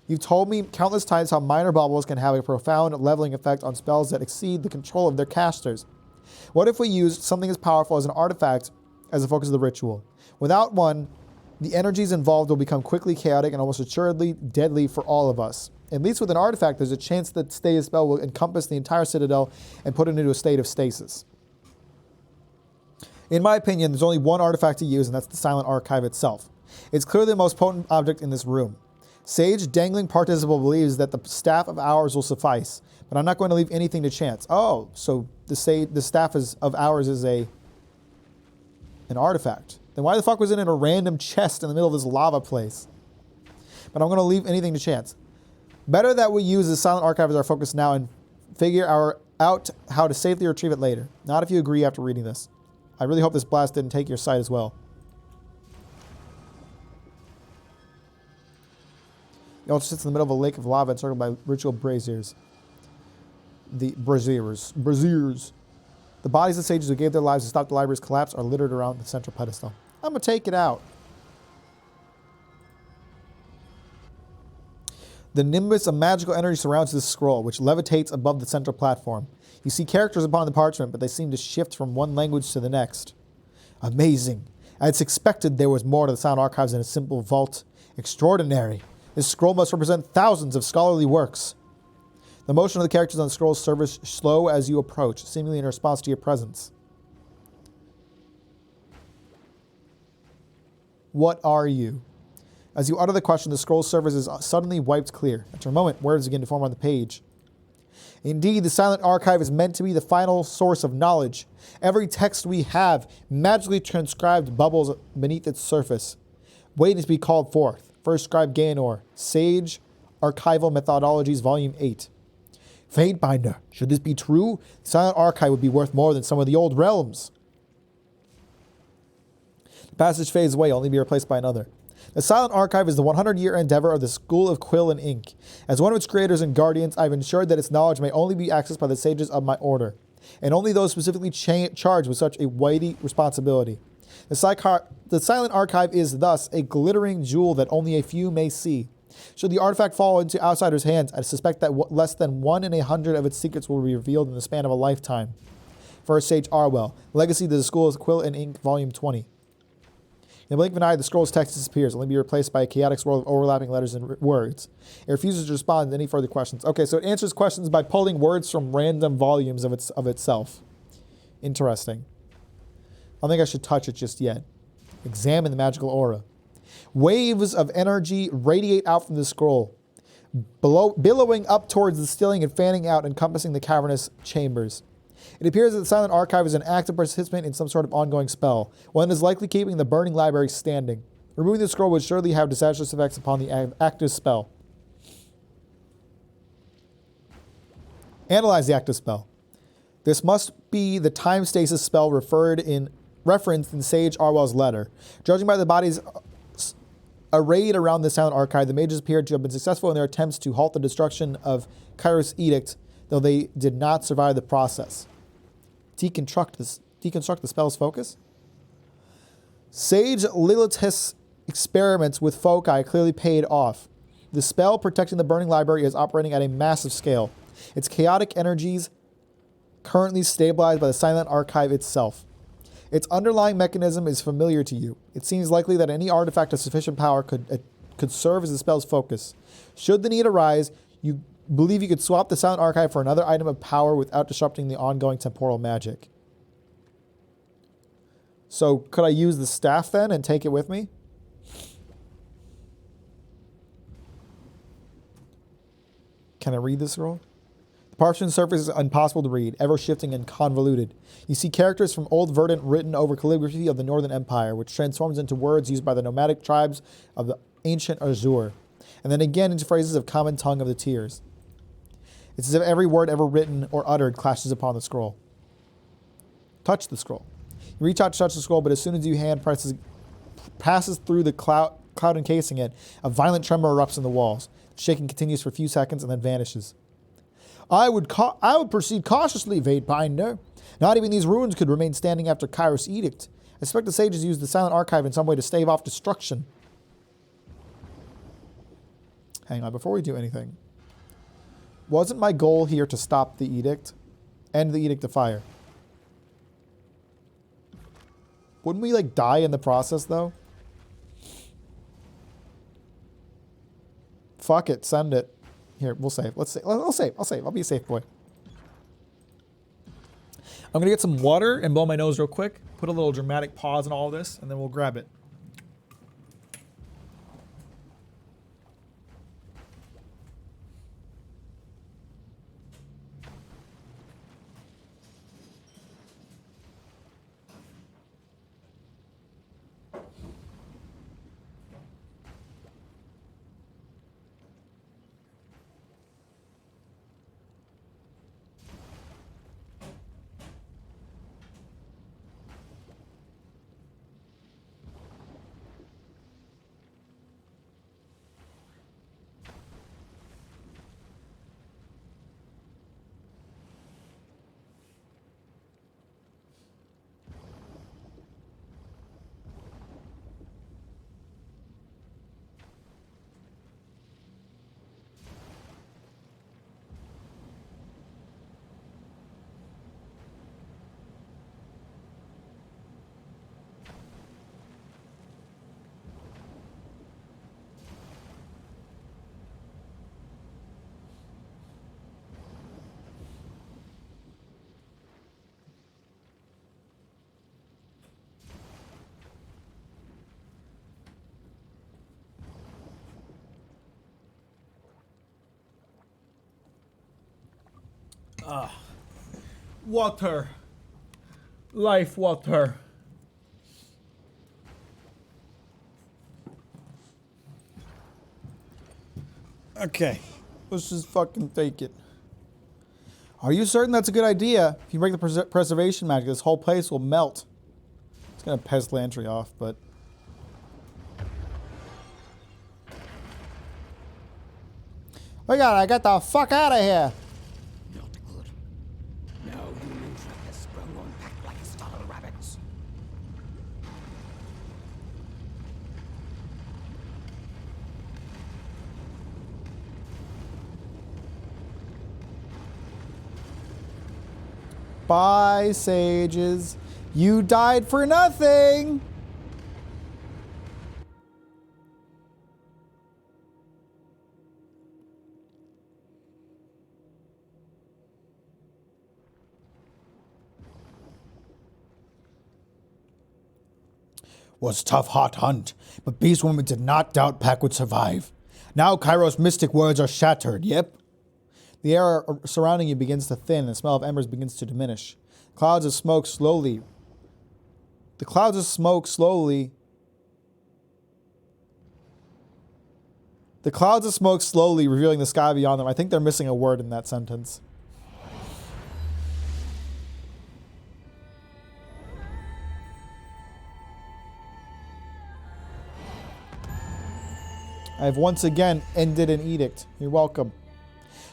You've told me countless times how minor baubles can have a profound leveling effect on spells that exceed the control of their casters. What if we used something as powerful as an artifact as the focus of the ritual? Without one, the energies involved will become quickly chaotic and almost assuredly deadly for all of us. At least with an artifact, there's a chance that Stea's spell will encompass the entire Citadel and put it into a state of stasis. In my opinion, there's only one artifact to use, and that's the Silent Archive itself. It's clearly the most potent object in this room. Sage Dangling Participle believes that the staff of ours will suffice, but I'm not going to leave anything to chance. Oh, so the staff of ours is an artifact. Then why the fuck was it in a random chest in the middle of this lava place? But I'm going to leave anything to chance. Better that we use the Silent Archive as our focus now and figure out how to safely retrieve it later. Not if you agree after reading this. I really hope this blast didn't take your sight as well. It also sits in the middle of a lake of lava encircled by ritual braziers. The braziers. The bodies of sages who gave their lives to stop the library's collapse are littered around the central pedestal. I'm going to take it out. The nimbus of magical energy surrounds this scroll, which levitates above the central platform. You see characters upon the parchment, but they seem to shift from one language to the next. Amazing. As expected, there was more to the Silent Archives than a simple vault. Extraordinary. This scroll must represent thousands of scholarly works. The motion of the characters on the scroll serves slow as you approach, seemingly in response to your presence. What are you? As you utter the question, the scroll surface is suddenly wiped clear. After a moment, words begin to form on the page. Indeed, the Silent Archive is meant to be the final source of knowledge. Every text we have magically transcribed bubbles beneath its surface, waiting to be called forth. First Scribe Gaenor, Sage Archival Methodologies, Volume 8. Fatebinder, should this be true, the Silent Archive would be worth more than some of the old realms. The passage fades away, only to be replaced by another. The Silent Archive is the 100-year endeavor of the School of Quill and Ink. As one of its creators and guardians, I've ensured that its knowledge may only be accessed by the sages of my order, and only those specifically charged with such a weighty responsibility. The Silent Archive is thus a glittering jewel that only a few may see. Should the artifact fall into outsiders' hands, I suspect that less than 1 in 100 of its secrets will be revealed in the span of a lifetime. First Sage Arwell, Legacy to the School of Quill and Ink, Volume 20. In the blink of an eye, the scroll's text disappears, only to be replaced by a chaotic swirl of overlapping letters and words. It refuses to respond to any further questions. Okay, so it answers questions by pulling words from random volumes of itself. Interesting. I don't think I should touch it just yet. Examine the magical aura. Waves of energy radiate out from the scroll, billowing up towards the ceiling and fanning out, encompassing the cavernous chambers. It appears that the Silent Archive is an active participant in some sort of ongoing spell, one that is likely keeping the burning library standing. Removing the scroll would surely have disastrous effects upon the active spell. Analyze the active spell. This must be the time stasis spell referenced in Sage Arwell's letter. Judging by the bodies arrayed around the Silent Archive, the mages appeared to have been successful in their attempts to halt the destruction of Kairos' edict, though they did not survive the process. Deconstruct the spell's focus? Sage Lilith's experiments with foci clearly paid off. The spell protecting the burning library is operating at a massive scale. Its chaotic energies currently stabilized by the Silent Archive itself. Its underlying mechanism is familiar to you. It seems likely that any artifact of sufficient power could serve as the spell's focus. Should the need arise, you believe you could swap the Silent Archive for another item of power without disrupting the ongoing temporal magic. So could I use the staff then and take it with me? Can I read this scroll? The parchment surface is impossible to read, ever shifting and convoluted. You see characters from Old Verdant written over calligraphy of the Northern Empire, which transforms into words used by the nomadic tribes of the ancient Azure, and then again into phrases of common tongue of the Tears. It's as if every word ever written or uttered clashes upon the scroll. Touch the scroll. You reach out to touch the scroll, but as soon as your hand passes through the cloud encasing it, a violent tremor erupts in the walls. The shaking continues for a few seconds and then vanishes. I would proceed cautiously, Vadebinder. Not even these ruins could remain standing after Kairos' edict. I suspect the sages used the Silent Archive in some way to stave off destruction. Hang on, before we do anything. Wasn't my goal here to stop the edict? End the edict of fire. Wouldn't we, like, die in the process, though? Fuck it, send it. Here, we'll save. I'll save. I'll be a safe boy. I'm gonna get some water and blow my nose real quick. Put a little dramatic pause in all of this, and then we'll grab it. Water. Life water. Okay. Let's just fucking take it. Are you certain that's a good idea? If you break the preservation magic, this whole place will melt. It's gonna piss Lantry off, but... Oh my god, I got the fuck out of here! Not good. Now human trap has sprung on back like a stall of rabbits. Bye, sages. You died for nothing! Was tough, hot hunt, but Beastwoman did not doubt Pack would survive. Now Kairos' mystic words are shattered, yep. The air surrounding you begins to thin, and the smell of embers begins to diminish. Clouds of smoke slowly... The clouds of smoke slowly revealing the sky beyond them. I think they're missing a word in that sentence. I have once again ended an edict. You're welcome.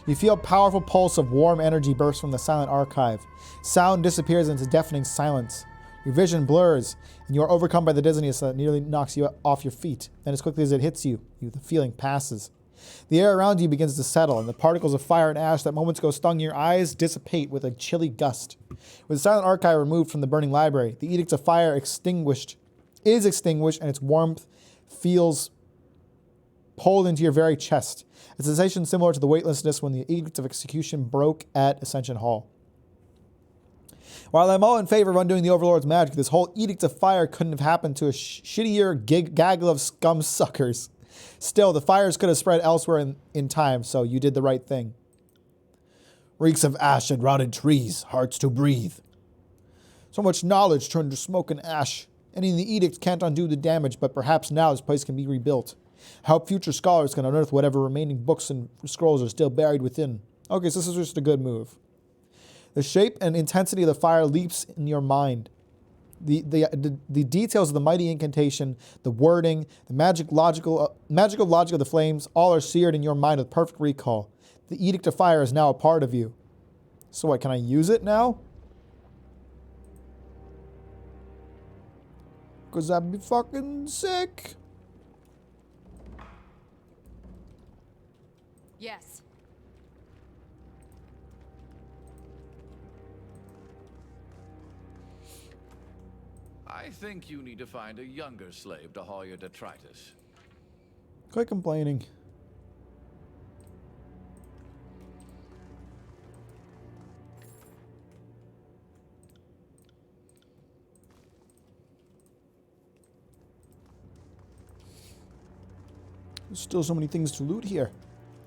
You feel a powerful pulse of warm energy burst from the Silent Archive. Sound disappears into deafening silence. Your vision blurs, and you are overcome by the dizziness that nearly knocks you off your feet. Then as quickly as it hits you, the feeling passes. The air around you begins to settle, and the particles of fire and ash that moments ago stung your eyes dissipate with a chilly gust. With the silent archive removed from the burning library, the edict of fire is extinguished, and its warmth feels pulled into your very chest. A sensation similar to the weightlessness when the edict of execution broke at Ascension Hall. While I'm all in favor of undoing the Overlord's magic, this whole edict of fire couldn't have happened to a shittier gaggle of scum suckers. Still, the fires could have spread elsewhere in time, so you did the right thing. Reeks of ash and rotted trees, hearts to breathe. So much knowledge turned to smoke and ash. Ending the edict can't undo the damage, but perhaps now this place can be rebuilt. I hope future scholars can unearth whatever remaining books and scrolls are still buried within. Okay, so this is just a good move. The shape and intensity of the fire leaps in your mind. The details of the mighty incantation, the wording, the magical logic of the flames, all are seared in your mind with perfect recall. The edict of fire is now a part of you. So what, can I use it now? Because that'd be fucking sick. Yes. I think you need to find a younger slave to haul your detritus. Quit complaining. There's still so many things to loot here.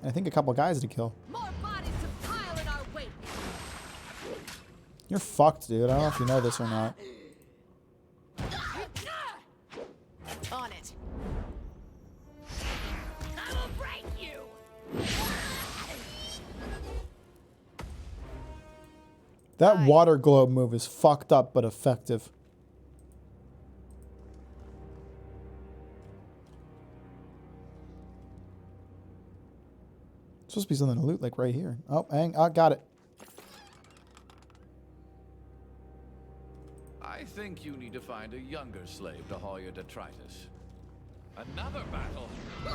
And I think a couple guys to kill. More bodies to pile in our wake. You're fucked, dude. I don't know if you know this or not. On it. I will break you. That water globe move is fucked up but effective. Supposed to be something to loot, like right here. Oh, I got it. I think you need to find a younger slave to haul your detritus. Another battle? I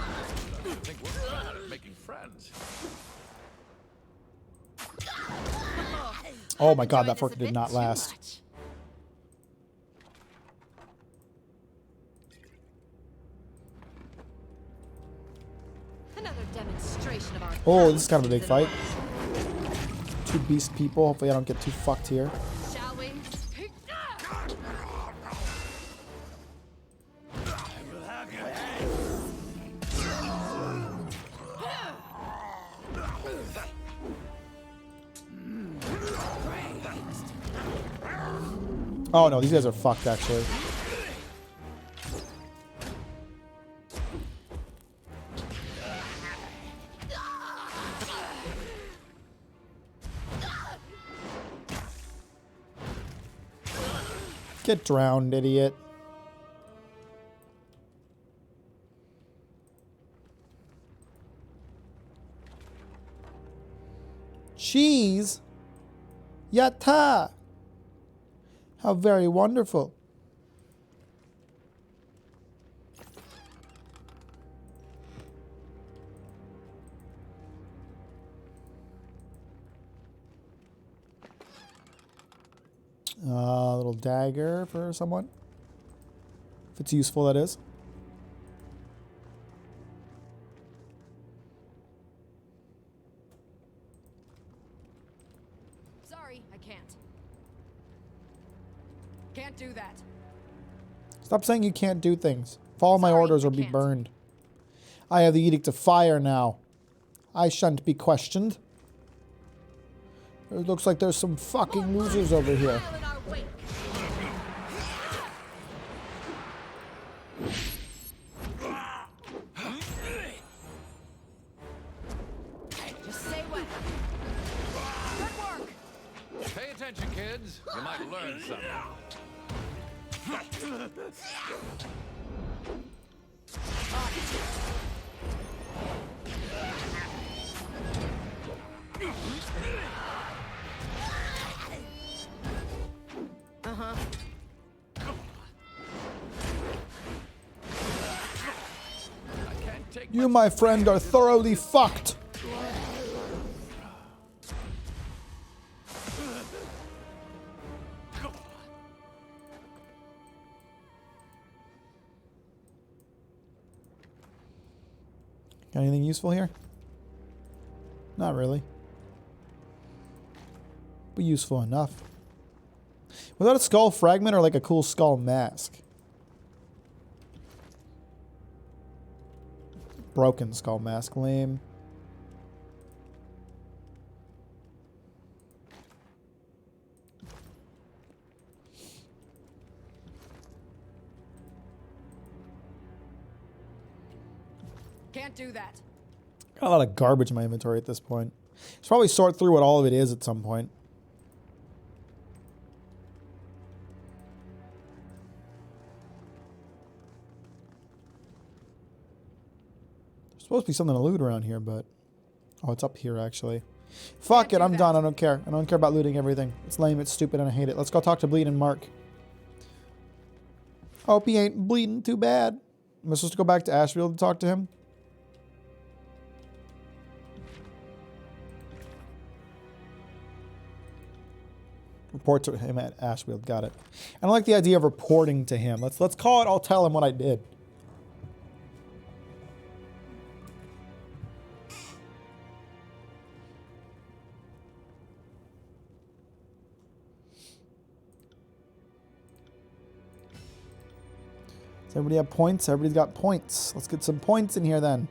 think we're bad at making friends. Oh my god, that Enjoyed fork this a did bit not too last. much. Another demonstration of our Oh, this is kind of a big powers fight. Two beast people. Hopefully I don't get too fucked here. Shall we? Oh no, these guys are fucked actually. Get drowned, idiot. Cheese? Yatta! How very wonderful. Little dagger for someone. If it's useful, that is. Sorry, I can't. Can't do that. Stop saying you can't do things. Follow my Sorry, orders or I be can't. burned. I have the edict of fire now. I shan't be questioned. It looks like there's some fucking losers over here. Pile in our wake. Just say when. Good work. Pay attention, kids. You might learn something. I can't take You, my friend, are thoroughly fucked. Got anything useful here? Not really. But useful enough. Was that a skull fragment or like a cool skull mask? Broken skull mask. Lame. Can't do that. Got a lot of garbage in my inventory at this point. Should probably sort through what all of it is at some point. There's supposed to be something to loot around here, but... Oh, it's up here, actually. Fuck it, I'm done. I don't care. I don't care about looting everything. It's lame, it's stupid, and I hate it. Let's go talk to Bleeding Mark. Hope he ain't bleeding too bad. Am I supposed to go back to Ashfield to talk to him? Report to him at Ashfield. Got it. I don't like the idea of reporting to him. Let's call it. I'll tell him what I did. Does everybody have points? Everybody's got points. Let's get some points in here then.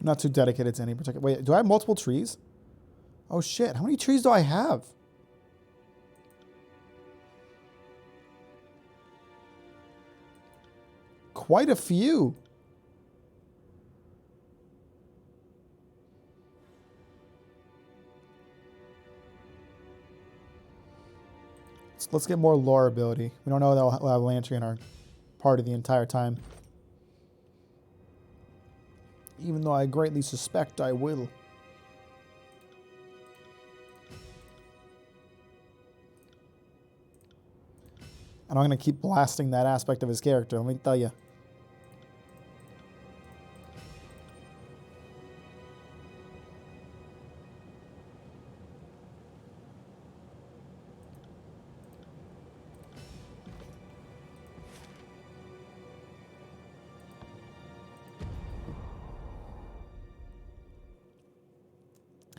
I'm not too dedicated to any particular... Wait, do I have multiple trees? Oh shit, how many trees do I have? Quite a few. Let's get more lore ability. We don't know that we'll have Lantry in our party the entire time. Even though I greatly suspect I will. And I'm going to keep blasting that aspect of his character, let me tell you.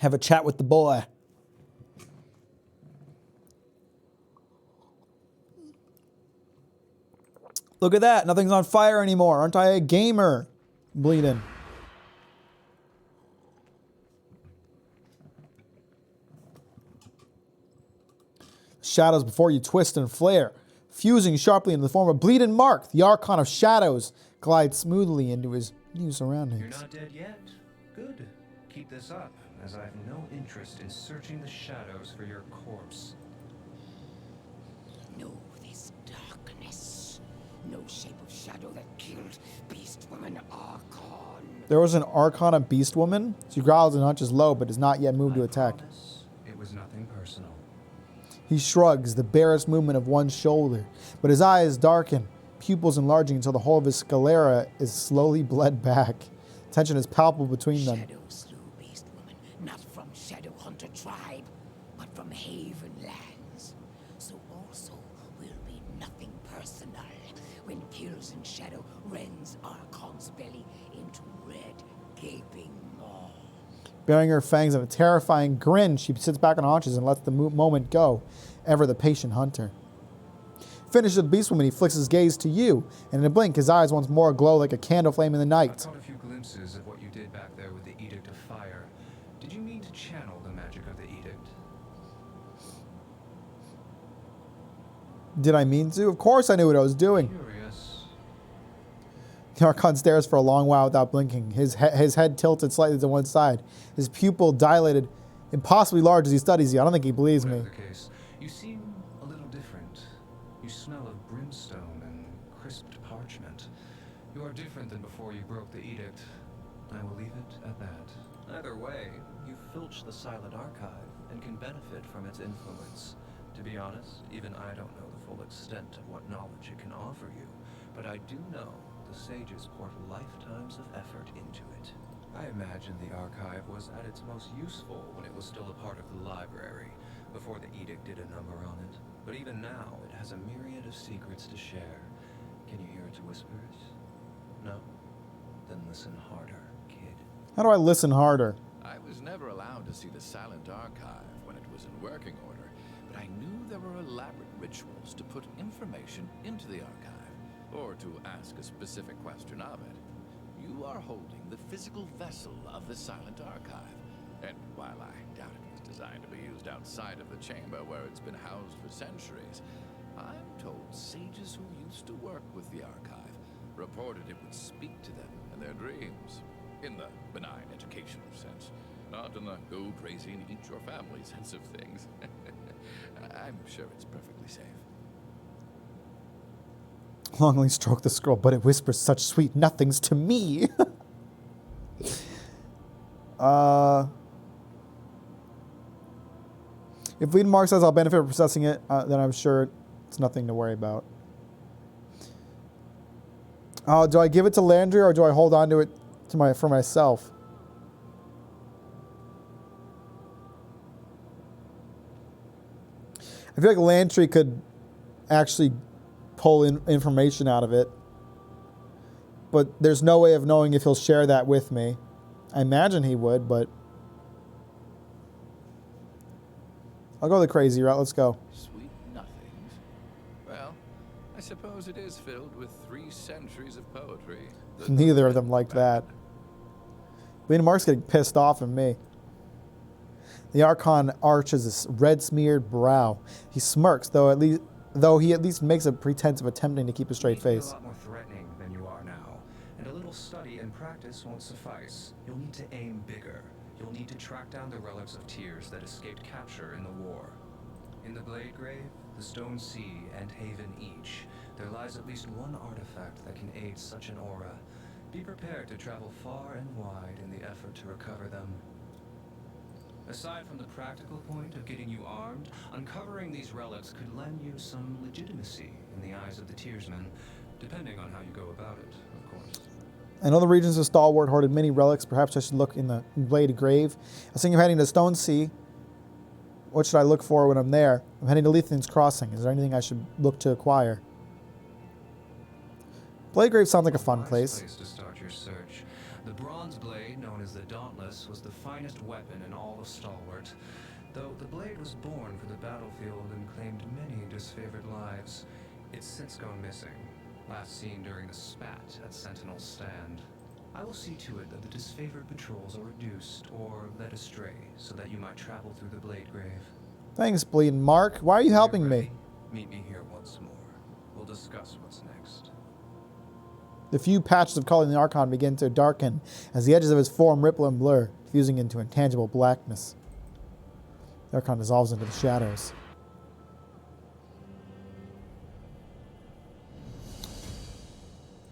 Have a chat with the boy. Look at that. Nothing's on fire anymore. Aren't I a gamer? Bleeding. Shadows before you twist and flare. Fusing sharply into the form of Bleeding Mark, the Archon of Shadows, glides smoothly into his new surroundings. You're not dead yet. Good. Keep this up, as I have no interest in searching the shadows for your corpse. Know this darkness. No shape of shadow that killed Beast Woman Archon. There was an Archon of Beast Woman. She growls and hunches low, but does not yet move to attack. Promise it was nothing personal. He shrugs, the barest movement of one shoulder, but his eyes darken, pupils enlarging until the whole of his sclera is slowly bled back. Tension is palpable between them. Shadow slew Beast Woman, not from Shadow Hunter tribe, but from Haven lands. So also will be nothing personal when Kills in Shadow rends Archon's belly into red, gaping maw. Baring her fangs in a terrifying grin, she sits back on her haunches and lets the moment go, ever the patient hunter. Finished with the Beast Woman, he flicks his gaze to you, and in a blink, his eyes once more glow like a candle flame in the I night. caught a few glimpses of what you did back there with the Edict of Fire. Did you mean to channel the magic of the Edict? Did I mean to? Of course I knew what I was doing. Curious. The Archon stares for a long while without blinking, his head tilted slightly to one side, his pupil dilated Impossibly large as he studies you. I don't think he believes me. Whatever the case, you seem a little different. You smell of brimstone and crisped parchment. You are different than before you broke the edict. I will leave it at that. Either way, you filch the Silent Archive and can benefit from its influence. To be honest, even I don't know the full extent of what knowledge it can offer you, but I do know the sages poured lifetimes of effort into it. I imagine the archive was at its most useful when it was still a part of the library, before the edict did a number on it. But even now, it has a myriad of secrets to share. Can you hear its whispers? No? Then listen harder, kid. How do I listen harder? I was never allowed to see the Silent Archive when it was in working order, but I knew there were elaborate rituals to put information into the archive, or to ask a specific question of it. You are holding the physical vessel of the Silent Archive, and while I doubt it was designed to be used outside of the chamber where it's been housed for centuries, I'm told sages who used to work with the archive reported it would speak to them in their dreams, in the benign educational sense, not in the go crazy and eat your family sense of things. I'm sure it's perfectly safe. Longly stroke the scroll, but it whispers such sweet nothings to me. If Wiedenmark says I'll benefit from possessing it, then I'm sure it's nothing to worry about. Do I give it to Landry or do I hold on to it for myself? I feel like Landry could actually pull information out of it, but there's no way of knowing if he'll share that with me. I imagine he would, but I'll go the crazy route. Let's go. Sweet nothings. Well, I suppose it is filled with 3 centuries of poetry. Neither of them liked that. Lena Mark's getting pissed off at me. The Archon arches his red-smeared brow. He smirks, though he at least makes a pretense of attempting to keep a straight face. You're a lot more threatening than you are now, and a little study and practice won't suffice. You'll need to aim bigger. You'll need to track down the relics of Tears that escaped capture in the war. In the Blade Grave, the Stone Sea, and Haven each, there lies at least one artifact that can aid such an aura. Be prepared to travel far and wide in the effort to recover them. Aside from the practical point of getting you armed, uncovering these relics could lend you some legitimacy in the eyes of the Tearsmen, depending on how you go about it, of course. I know the regions of Stalwart hoarded many relics. Perhaps I should look in the Blade Grave. I was thinking of heading to Stone Sea. What should I look for when I'm there? I'm heading to Lethian's Crossing. Is there anything I should look to acquire? Blade Grave sounds like a fun place. To start your search. The bronze blade, known as the Dauntless, was the finest weapon in all of Stalwart. Though the blade was born for the battlefield and claimed many disfavored lives, it's since gone missing. Last seen during the spat at Sentinel's stand. I will see to it that the disfavored patrols are reduced or led astray, so that you might travel through the Blade Grave. Thanks, Bleeding Mark. Why are you helping me? Meet me here once more. We'll discuss what's next. The few patches of color in the Archon begin to darken as the edges of his form ripple and blur, fusing into intangible blackness. The Archon dissolves into the shadows.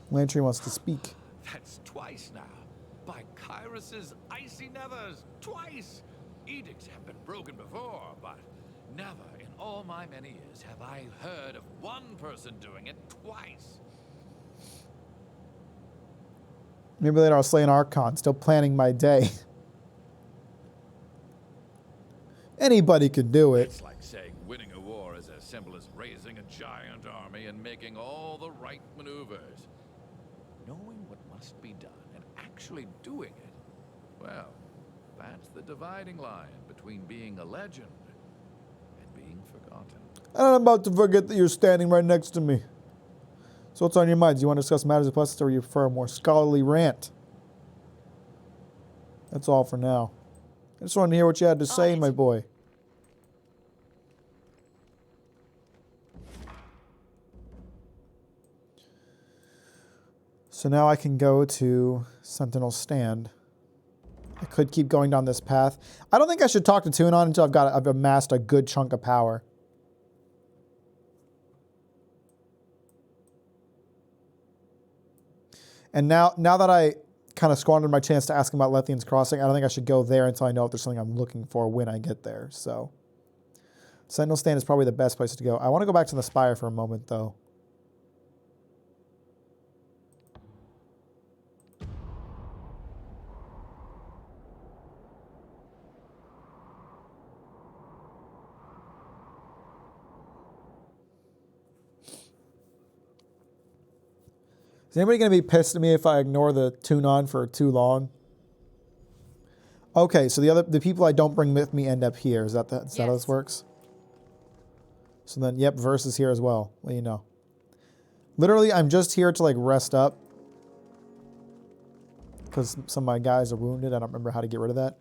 Lantry wants to speak. That's twice now. By Kyros's icy nethers, twice! Edicts have been broken before, but never in all my many years have I heard of one person doing it twice. Maybe later I'll slay an Archon, still planning my day. Anybody could do it. It's like saying winning a war is as simple as raising a giant army and making all the right maneuvers. Knowing what must be done and actually doing it, well, that's the dividing line between being a legend and being forgotten. And I'm about to forget that you're standing right next to me. So what's on your mind? Do you want to discuss matters of justice, or you prefer a more scholarly rant? That's all for now. I just wanted to hear what you had to say, my boy. So now I can go to Sentinel's stand. I could keep going down this path. I don't think I should talk to Tunon until I've amassed a good chunk of power. And now that I kind of squandered my chance to ask him about Lethian's Crossing, I don't think I should go there until I know if there's something I'm looking for when I get there. So Sentinel Stand is probably the best place to go. I want to go back to the Spire for a moment, though. Is anybody going to be pissed at me if I ignore the Tunon for too long? Okay, so the people I don't bring with me end up here. Is that how this works? So then, yep, Verse is here as well. Well, you know. Literally, I'm just here to, like, rest up. Because some of my guys are wounded. I don't remember how to get rid of that.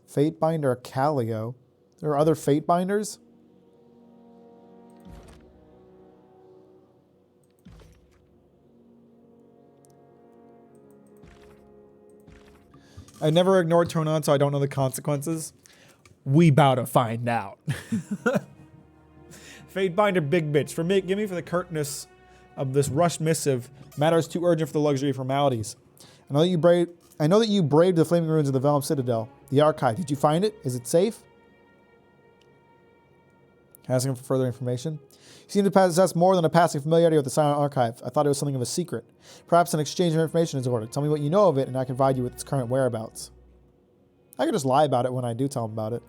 Fatebinder Callio. There are other Fatebinders? I never ignored Tunon, so I don't know the consequences. We bout to find out. Fatebinder Big Bitch. Give me for the curtness of this rushed missive. Matters too urgent for the luxury of formalities. I know that you braved the flaming ruins of the Vellum Citadel. The archive. Did you find it? Is it safe? Asking for further information. You seem to possess more than a passing familiarity with the Silent Archive. I thought it was something of a secret. Perhaps an exchange of information is ordered. Tell me what you know of it, and I can provide you with its current whereabouts. I could just lie about it when I do tell him about it.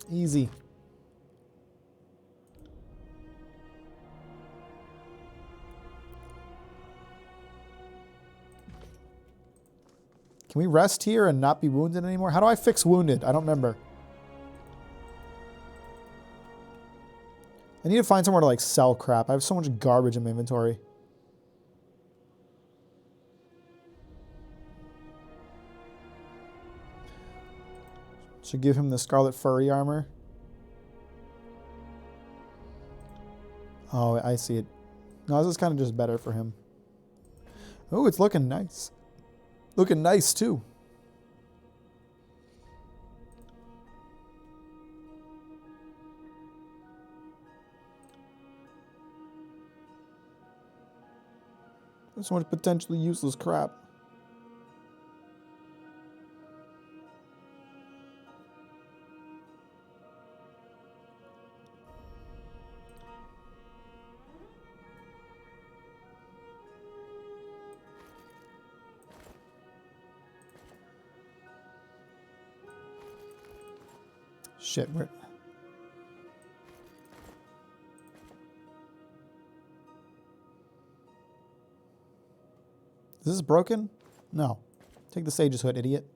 Easy. Can we rest here and not be wounded anymore? How do I fix wounded? I don't remember. I need to find somewhere to, like, sell crap. I have so much garbage in my inventory. Should give him the Scarlet Furry armor. Oh, I see it. No, this is kind of just better for him. Oh, it's looking nice. Looking nice, too. There's so much potentially useless crap. Shit, where... Is this broken? No. Take the Sage's Hood, idiot.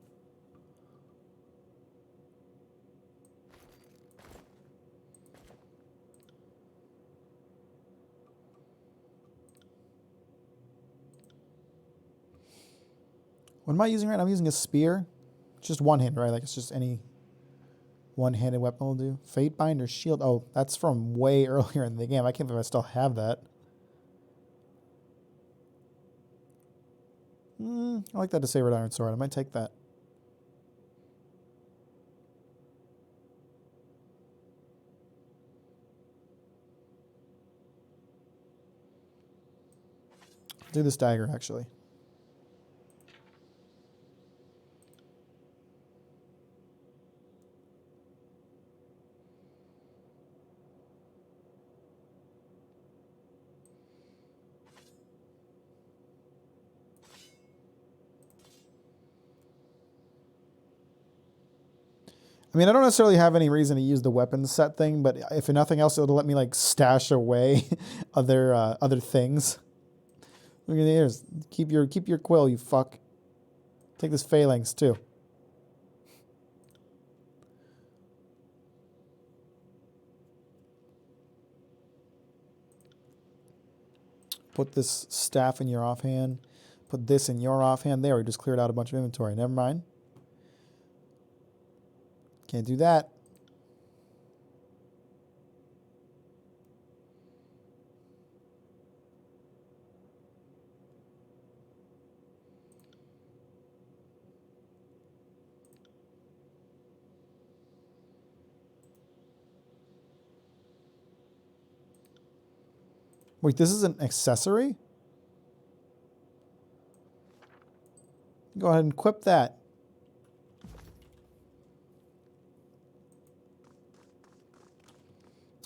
What am I using right now? I'm using a spear. It's just one hand, right? Like it's just any one-handed weapon will do. Fatebinder Shield. Oh, that's from way earlier in the game. I can't believe I still have that. I like that Disabred Iron Sword. I might take that. Do this dagger, actually. I mean, I don't necessarily have any reason to use the weapons set thing, but if nothing else, it'll let me like stash away other things. Look at ears. Keep your quill, you fuck. Take this phalanx too. Put this staff in your offhand. Put this in your offhand. There, we just cleared out a bunch of inventory. Never mind. Can't do that. Wait, this is an accessory? Go ahead and equip that.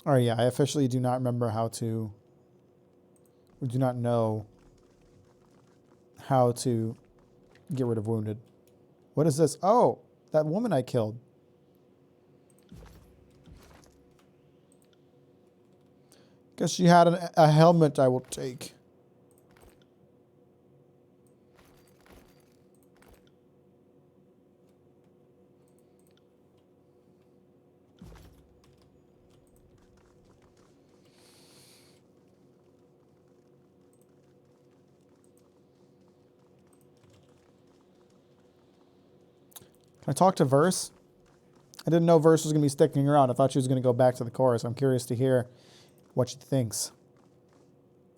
All right, yeah, I officially do not remember how to... We do not know how to get rid of wounded. What is this? Oh, that woman I killed. Guess she had a helmet I will take. Can I talk to Verse? I didn't know Verse was going to be sticking around. I thought she was going to go back to the chorus. I'm curious to hear what she thinks.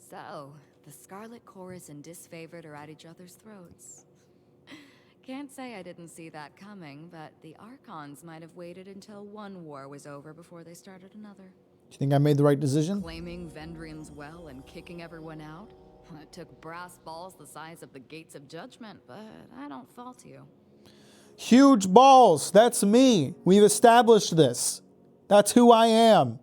So, the Scarlet Chorus and Disfavored are at each other's throats. Can't say I didn't see that coming, but the Archons might have waited until one war was over before they started another. Do you think I made the right decision? Claiming Vendrian's well and kicking everyone out? It took brass balls the size of the Gates of Judgment, but I don't fault you. Huge balls. That's me. We've established this. That's who I am.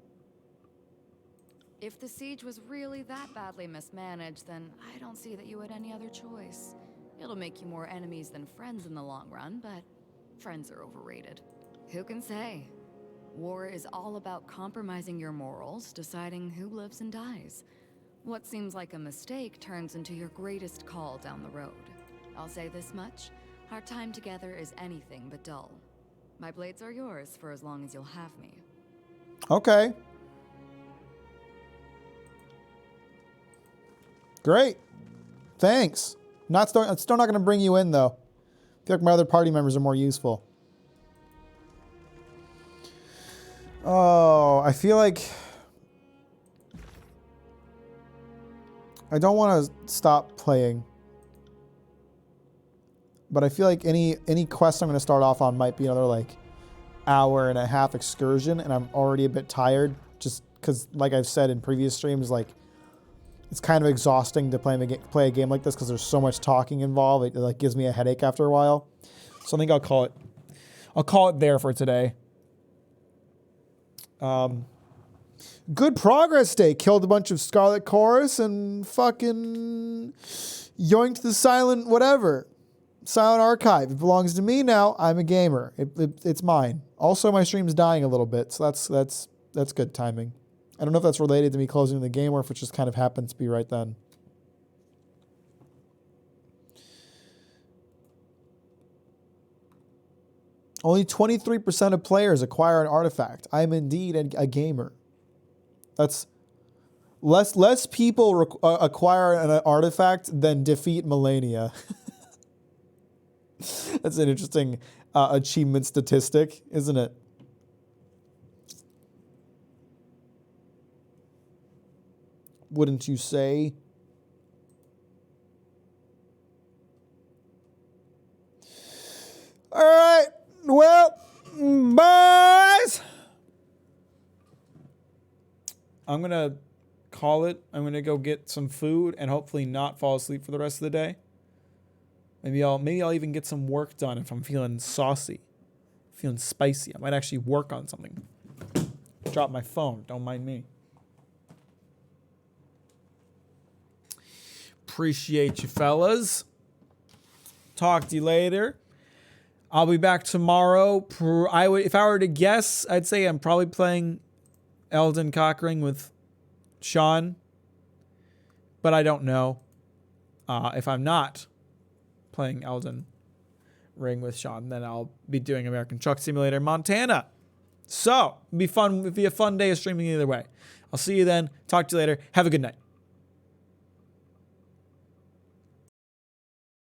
If the siege was really that badly mismanaged, then I don't see that you had any other choice. It'll make you more enemies than friends in the long run, but friends are overrated. Who can say? War is all about compromising your morals, deciding who lives and dies. What seems like a mistake turns into your greatest call down the road. I'll say this much. Our time together is anything but dull. My blades are yours for as long as you'll have me. Okay. Great. Thanks. I'm still not going to bring you in, though. I feel like my other party members are more useful. Oh, I feel like... I don't want to stop playing. But I feel like any quest I'm going to start off on might be another, like, hour and a half excursion, and I'm already a bit tired, just because, like I've said in previous streams, like, it's kind of exhausting to play a game like this because there's so much talking involved. It like gives me a headache after a while. So I think I'll call it there for today. Good progress day. Killed a bunch of Scarlet Chorus and fucking yoinked the Silent whatever. Silent Archive. It belongs to me now. I'm a gamer. It's mine. Also, my stream's dying a little bit, so that's good timing. I don't know if that's related to me closing the game or if it just kind of happens to be right then. Only 23% of players acquire an artifact. I am indeed a gamer. That's less people acquire an artifact than defeat Malenia. That's an interesting achievement statistic, isn't it? Wouldn't you say? All right. Well, boys. I'm going to call it. I'm going to go get some food and hopefully not fall asleep for the rest of the day. Maybe I'll even get some work done if I'm feeling saucy, feeling spicy. I might actually work on something. Drop my phone. Don't mind me. Appreciate you, fellas. Talk to you later. I'll be back tomorrow. If I were to guess, I'd say I'm probably playing Elden Conquering with Sean, but I don't know. If I'm not playing Elden Ring with Sean, then I'll be doing American Truck Simulator Montana. So it'd be fun. It'd be a fun day of streaming either way. I'll see you then. Talk to you later. Have a good night.